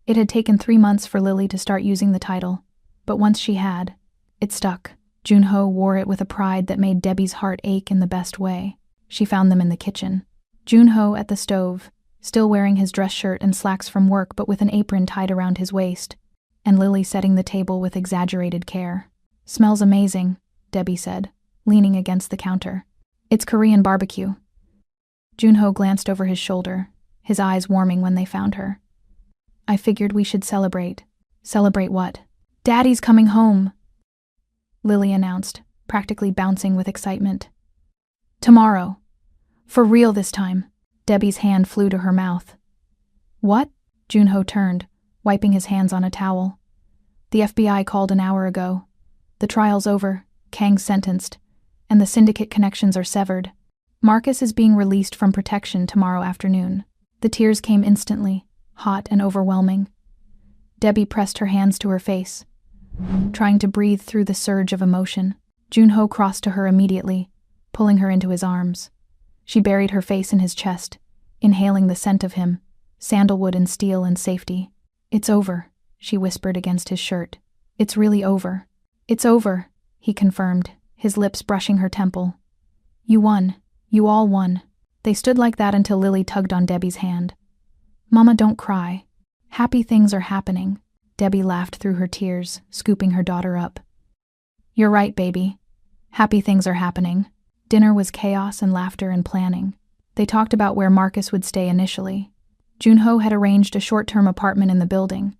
It had taken 3 months for Lily to start using the title, but once she had, it stuck. Junho wore it with a pride that made Debbie's heart ache in the best way. She found them in the kitchen. Junho at the stove, still wearing his dress shirt and slacks from work but with an apron tied around his waist, and Lily setting the table with exaggerated care. Smells amazing, Debbie said, leaning against the counter. It's Korean barbecue. Junho glanced over his shoulder, his eyes warming when they found her. I figured we should celebrate. Celebrate what? Daddy's coming home, Lily announced, practically bouncing with excitement. Tomorrow. For real this time. Debbie's hand flew to her mouth. What? Junho turned, wiping his hands on a towel. The FBI called an hour ago. The trial's over, Kang's sentenced, and the syndicate connections are severed. Marcus is being released from protection tomorrow afternoon. The tears came instantly, hot and overwhelming. Debbie pressed her hands to her face, trying to breathe through the surge of emotion. Junho crossed to her immediately, pulling her into his arms. She buried her face in his chest, inhaling the scent of him, sandalwood and steel and safety. It's over, she whispered against his shirt. It's really over. It's over, he confirmed, his lips brushing her temple. You won. You all won. They stood like that until Lily tugged on Debbie's hand. Mama, don't cry. Happy things are happening. Debbie laughed through her tears, scooping her daughter up. You're right, baby. Happy things are happening. Dinner was chaos and laughter and planning. They talked about where Marcus would stay initially. Junho had arranged a short-term apartment in the building,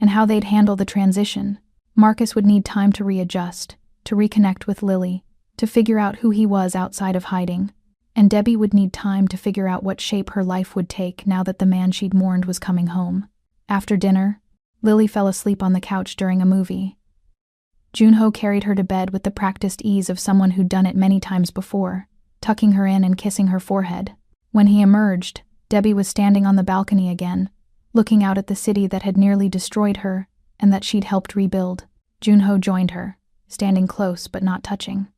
and how they'd handle the transition. Marcus would need time to readjust, to reconnect with Lily, to figure out who he was outside of hiding. And Debbie would need time to figure out what shape her life would take now that the man she'd mourned was coming home. After dinner, Lily fell asleep on the couch during a movie. Junho carried her to bed with the practiced ease of someone who'd done it many times before, tucking her in and kissing her forehead. When he emerged, Debbie was standing on the balcony again, looking out at the city that had nearly destroyed her and that she'd helped rebuild. Junho joined her, standing close but not touching.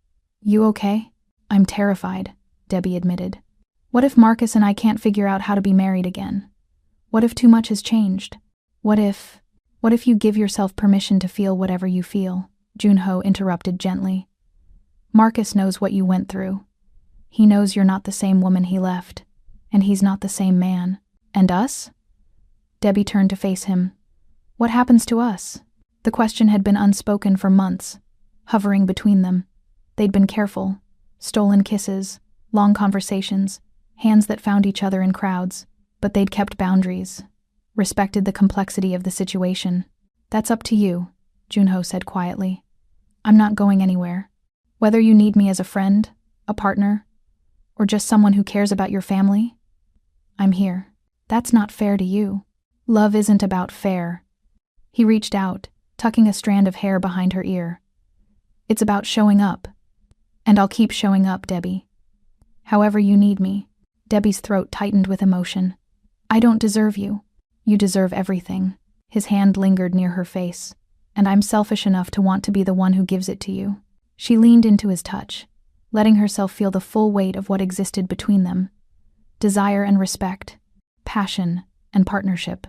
You okay? I'm terrified, Debbie admitted. What if Marcus and I can't figure out how to be married again? What if too much has changed? What if you give yourself permission to feel whatever you feel? Junho interrupted gently. Marcus knows what you went through. He knows you're not the same woman he left, and he's not the same man. And us? Debbie turned to face him. What happens to us? The question had been unspoken for months, hovering between them. They'd been careful. Stolen kisses, long conversations, hands that found each other in crowds, but they'd kept boundaries, respected the complexity of the situation. That's up to you, Junho said quietly. I'm not going anywhere. Whether you need me as a friend, a partner, or just someone who cares about your family, I'm here. That's not fair to you. Love isn't about fair. He reached out, tucking a strand of hair behind her ear. It's about showing up. And I'll keep showing up, Debbie. However you need me. Debbie's throat tightened with emotion. I don't deserve you. You deserve everything. His hand lingered near her face. And I'm selfish enough to want to be the one who gives it to you. She leaned into his touch, letting herself feel the full weight of what existed between them. Desire and respect, passion and partnership.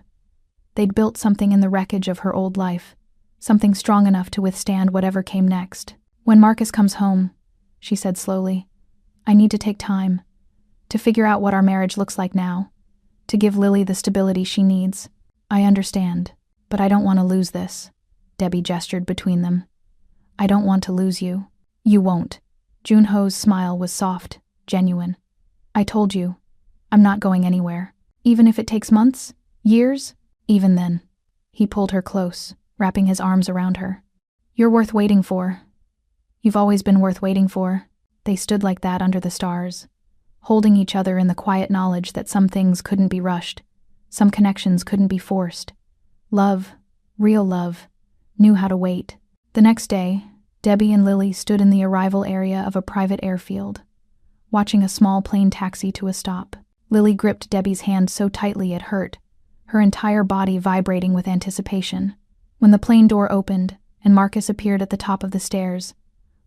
They'd built something in the wreckage of her old life, something strong enough to withstand whatever came next. When Marcus comes home, she said slowly, I need to take time to figure out what our marriage looks like now, to give Lily the stability she needs. I understand, but I don't want to lose this. Debbie gestured between them. I don't want to lose you. You won't. Junho's smile was soft, genuine. I told you, I'm not going anywhere. Even if it takes months, years, even then. He pulled her close, wrapping his arms around her. You're worth waiting for. You've always been worth waiting for. They stood like that under the stars, holding each other in the quiet knowledge that some things couldn't be rushed, some connections couldn't be forced. Love, real love, knew how to wait. The next day, Debbie and Lily stood in the arrival area of a private airfield, watching a small plane taxi to a stop. Lily gripped Debbie's hand so tightly it hurt, her entire body vibrating with anticipation. When the plane door opened and Marcus appeared at the top of the stairs,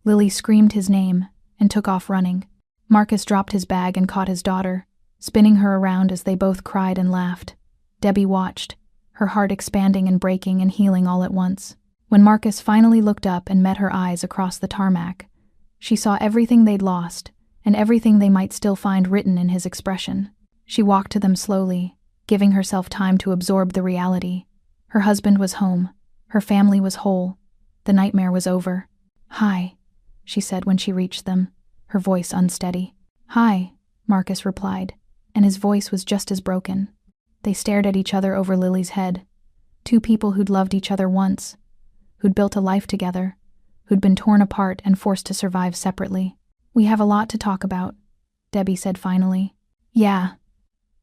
Lily screamed his name and took off running. Marcus dropped his bag and caught his daughter, spinning her around as they both cried and laughed. Debbie watched, her heart expanding and breaking and healing all at once. When Marcus finally looked up and met her eyes across the tarmac, she saw everything they'd lost and everything they might still find written in his expression. She walked to them slowly, giving herself time to absorb the reality. Her husband was home. Her family was whole. The nightmare was over. Hi, she said when she reached them, her voice unsteady. Hi, Marcus replied, and his voice was just as broken. They stared at each other over Lily's head. Two people who'd loved each other once, who'd built a life together, who'd been torn apart and forced to survive separately. We have a lot to talk about, Debbie said finally. Yeah.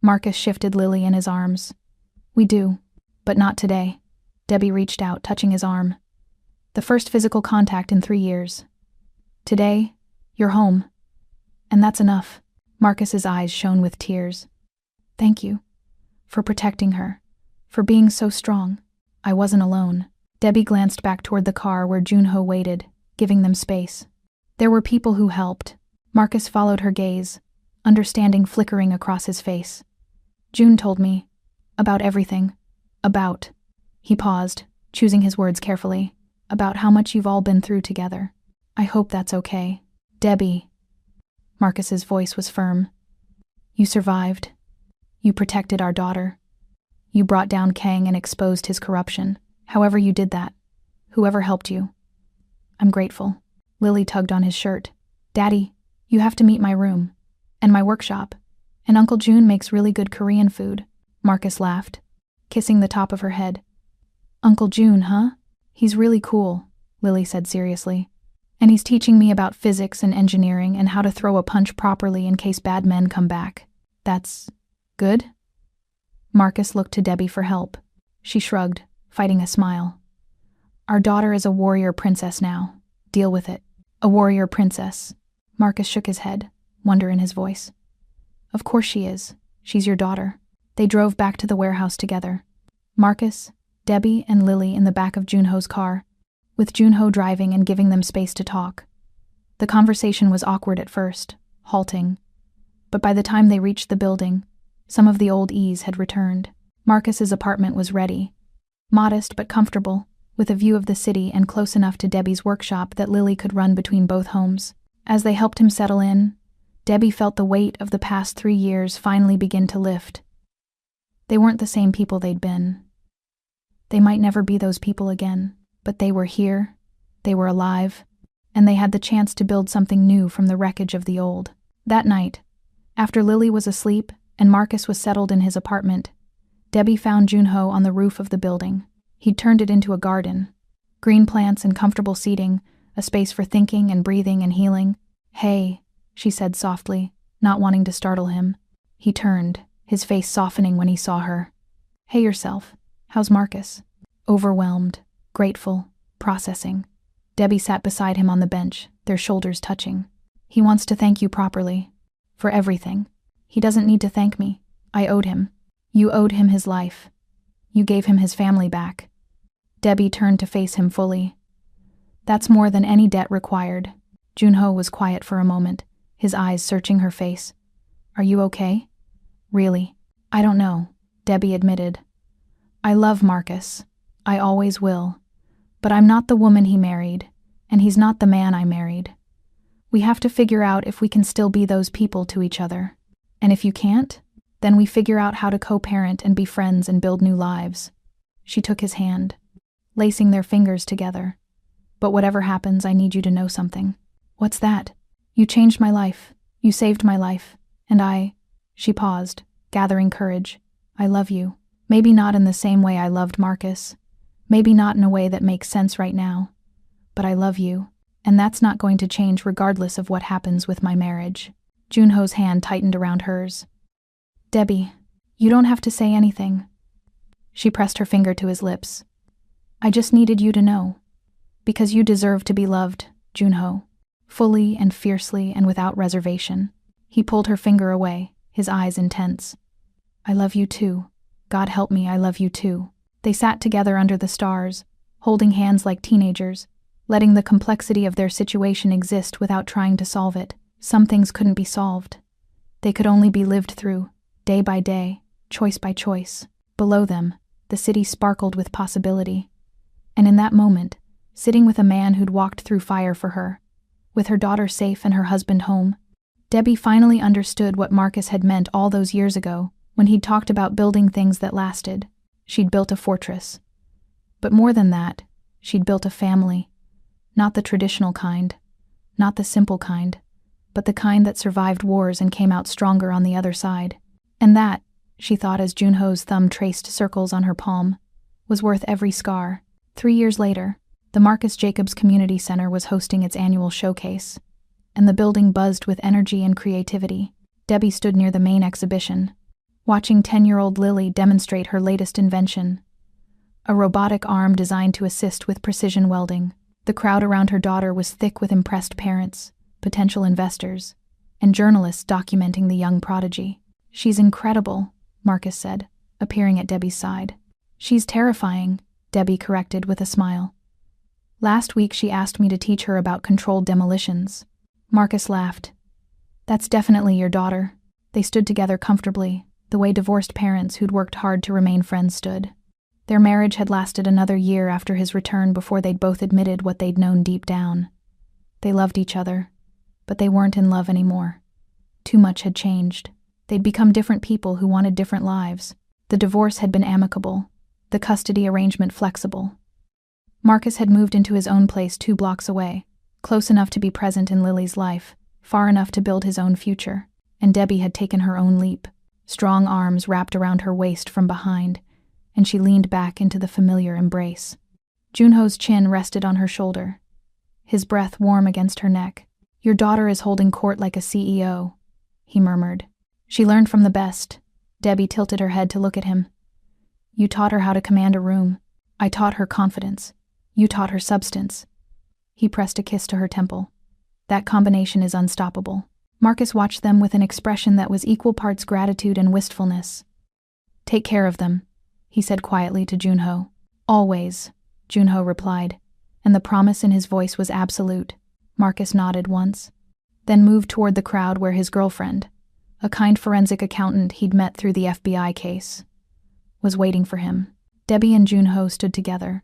Marcus shifted Lily in his arms. We do, but not today. Debbie reached out, touching his arm. The first physical contact in 3 years. Today, you're home. And that's enough. Marcus's eyes shone with tears. Thank you. For protecting her. For being so strong. I wasn't alone. Debbie glanced back toward the car where Junho waited, giving them space. There were people who helped. Marcus followed her gaze, understanding flickering across his face. June told me. About everything. About. He paused, choosing his words carefully. About how much you've all been through together. I hope that's okay. Debbie. Marcus's voice was firm. You survived. You protected our daughter. You brought down Kang and exposed his corruption. However you did that. Whoever helped you. I'm grateful. Lily tugged on his shirt. Daddy, you have to meet my room. And my workshop. And Uncle June makes really good Korean food. Marcus laughed, kissing the top of her head. Uncle June, huh? He's really cool, Lily said seriously. And he's teaching me about physics and engineering and how to throw a punch properly in case bad men come back. That's good? Marcus looked to Debbie for help. She shrugged, fighting a smile. Our daughter is a warrior princess now. Deal with it. A warrior princess. Marcus shook his head, wonder in his voice. Of course she is. She's your daughter. They drove back to the warehouse together. Marcus, Debbie, and Lily in the back of Junho's car, with Junho driving and giving them space to talk. The conversation was awkward at first, halting. But by the time they reached the building, some of the old ease had returned. Marcus's apartment was ready. Modest but comfortable, with a view of the city and close enough to Debbie's workshop that Lily could run between both homes. As they helped him settle in, Debbie felt the weight of the past 3 years finally begin to lift. They weren't the same people they'd been. They might never be those people again, but they were here, they were alive, and they had the chance to build something new from the wreckage of the old. That night, after Lily was asleep and Marcus was settled in his apartment, Debbie found Junho on the roof of the building. He'd turned it into a garden. Green plants and comfortable seating, a space for thinking and breathing and healing. "Hey," she said softly, not wanting to startle him. He turned, his face softening when he saw her. "Hey yourself. How's Marcus?" Overwhelmed, grateful, processing. Debbie sat beside him on the bench, their shoulders touching. "He wants to thank you properly. For everything. He doesn't need to thank me. I owed him. You owed him his life. You gave him his family back." Debbie turned to face him fully. "That's more than any debt required." Junho was quiet for a moment, his eyes searching her face. "Are you okay?" "Really? I don't know," Debbie admitted. "I love Marcus. I always will. But I'm not the woman he married, and he's not the man I married. We have to figure out if we can still be those people to each other. And if you can't, then we figure out how to co-parent and be friends and build new lives." She took his hand, lacing their fingers together. "But whatever happens, I need you to know something." "What's that?" "You changed my life. You saved my life. And She paused, gathering courage. "I love you. Maybe not in the same way I loved Marcus. Maybe not in a way that makes sense right now. But I love you. And that's not going to change regardless of what happens with my marriage." Junho's hand tightened around hers. "Debbie, you don't have to say anything." She pressed her finger to his lips. "I just needed you to know. Because you deserve to be loved, Junho. Fully and fiercely and without reservation." He pulled her finger away, his eyes intense. "I love you too. God help me, I love you too." They sat together under the stars, holding hands like teenagers, letting the complexity of their situation exist without trying to solve it. Some things couldn't be solved. They could only be lived through, day by day, choice by choice. Below them, the city sparkled with possibility. And in that moment, sitting with a man who'd walked through fire for her, with her daughter safe and her husband home, Debbie finally understood what Marcus had meant all those years ago, when he'd talked about building things that lasted. She'd built a fortress. But more than that, she'd built a family. Not the traditional kind, not the simple kind, but the kind that survived wars and came out stronger on the other side. And that, she thought as Junho's thumb traced circles on her palm, was worth every scar. 3 years later, the Marcus Jacobs Community Center was hosting its annual showcase, and the building buzzed with energy and creativity. Debbie stood near the main exhibition, watching 10-year-old Lily demonstrate her latest invention, a robotic arm designed to assist with precision welding. The crowd around her daughter was thick with impressed parents, potential investors, and journalists documenting the young prodigy. "She's incredible," Marcus said, appearing at Debbie's side. "She's terrifying," Debbie corrected with a smile. "Last week she asked me to teach her about controlled demolitions." Marcus laughed. "That's definitely your daughter." They stood together comfortably, the way divorced parents who'd worked hard to remain friends stood. Their marriage had lasted another year after his return before they'd both admitted what they'd known deep down. They loved each other, but they weren't in love anymore. Too much had changed. They'd become different people who wanted different lives. The divorce had been amicable, the custody arrangement flexible. Marcus had moved into his own place 2 blocks away, close enough to be present in Lily's life, far enough to build his own future, and Debbie had taken her own leap. Strong arms wrapped around her waist from behind, and she leaned back into the familiar embrace. Junho's chin rested on her shoulder, his breath warm against her neck. "Your daughter is holding court like a CEO," he murmured. "She learned from the best." Debbie tilted her head to look at him. "You taught her how to command a room. I taught her confidence. You taught her substance." He pressed a kiss to her temple. "That combination is unstoppable." Marcus watched them with an expression that was equal parts gratitude and wistfulness. "Take care of them," he said quietly to Junho. "Always," Junho replied, and the promise in his voice was absolute. Marcus nodded once, then moved toward the crowd where his girlfriend, a kind forensic accountant he'd met through the FBI case, was waiting for him. Debbie and Junho stood together,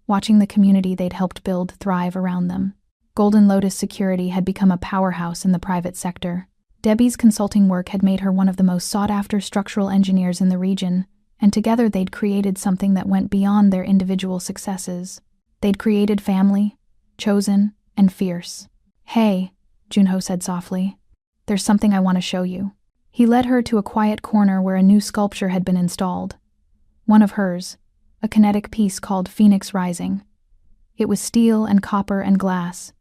watching the community they'd helped build thrive around them. Golden Lotus Security had become a powerhouse in the private sector. Debbie's consulting work had made her one of the most sought-after structural engineers in the region, and together they'd created something that went beyond their individual successes. They'd created family, chosen, and fierce. "Hey," Junho said softly, "there's something I want to show you." He led her to a quiet corner where a new sculpture had been installed. One of hers, a kinetic piece called Phoenix Rising. It was steel and copper and glass,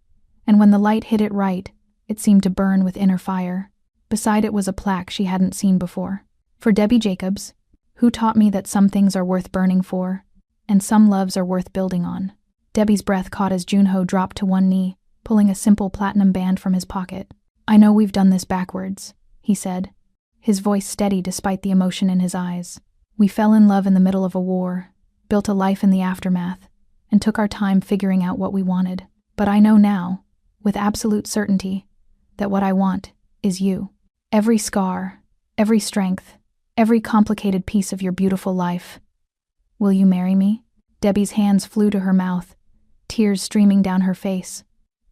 and when the light hit it right, it seemed to burn with inner fire. Beside it was a plaque she hadn't seen before. For Debbie Jacobs, who taught me that some things are worth burning for, and some loves are worth building on. Debbie's breath caught as Junho dropped to one knee, pulling a simple platinum band from his pocket. "I know we've done this backwards," he said, his voice steady despite the emotion in his eyes. "We fell in love in the middle of a war, built a life in the aftermath, and took our time figuring out what we wanted. But I know now, with absolute certainty, that what I want is you. Every scar, every strength, every complicated piece of your beautiful life. Will you marry me?" Debbie's hands flew to her mouth, tears streaming down her face.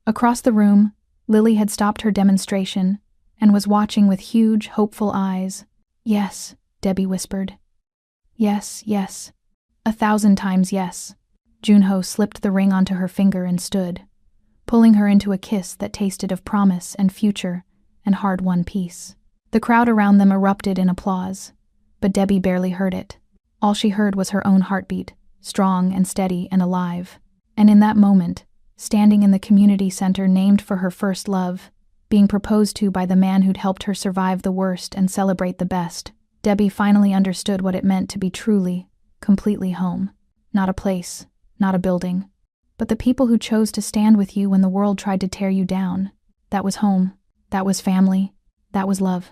Across the room, Lily had stopped her demonstration and was watching with huge, hopeful eyes. "Yes," Debbie whispered. "Yes, yes. 1,000 times yes." Junho slipped the ring onto her finger and stood, pulling her into a kiss that tasted of promise and future and hard-won peace. The crowd around them erupted in applause, but Debbie barely heard it. All she heard was her own heartbeat, strong and steady and alive. And in that moment, standing in the community center named for her first love, being proposed to by the man who'd helped her survive the worst and celebrate the best, Debbie finally understood what it meant to be truly, completely home. Not a place, not a building, but the people who chose to stand with you when the world tried to tear you down. That was home. That was family. That was love.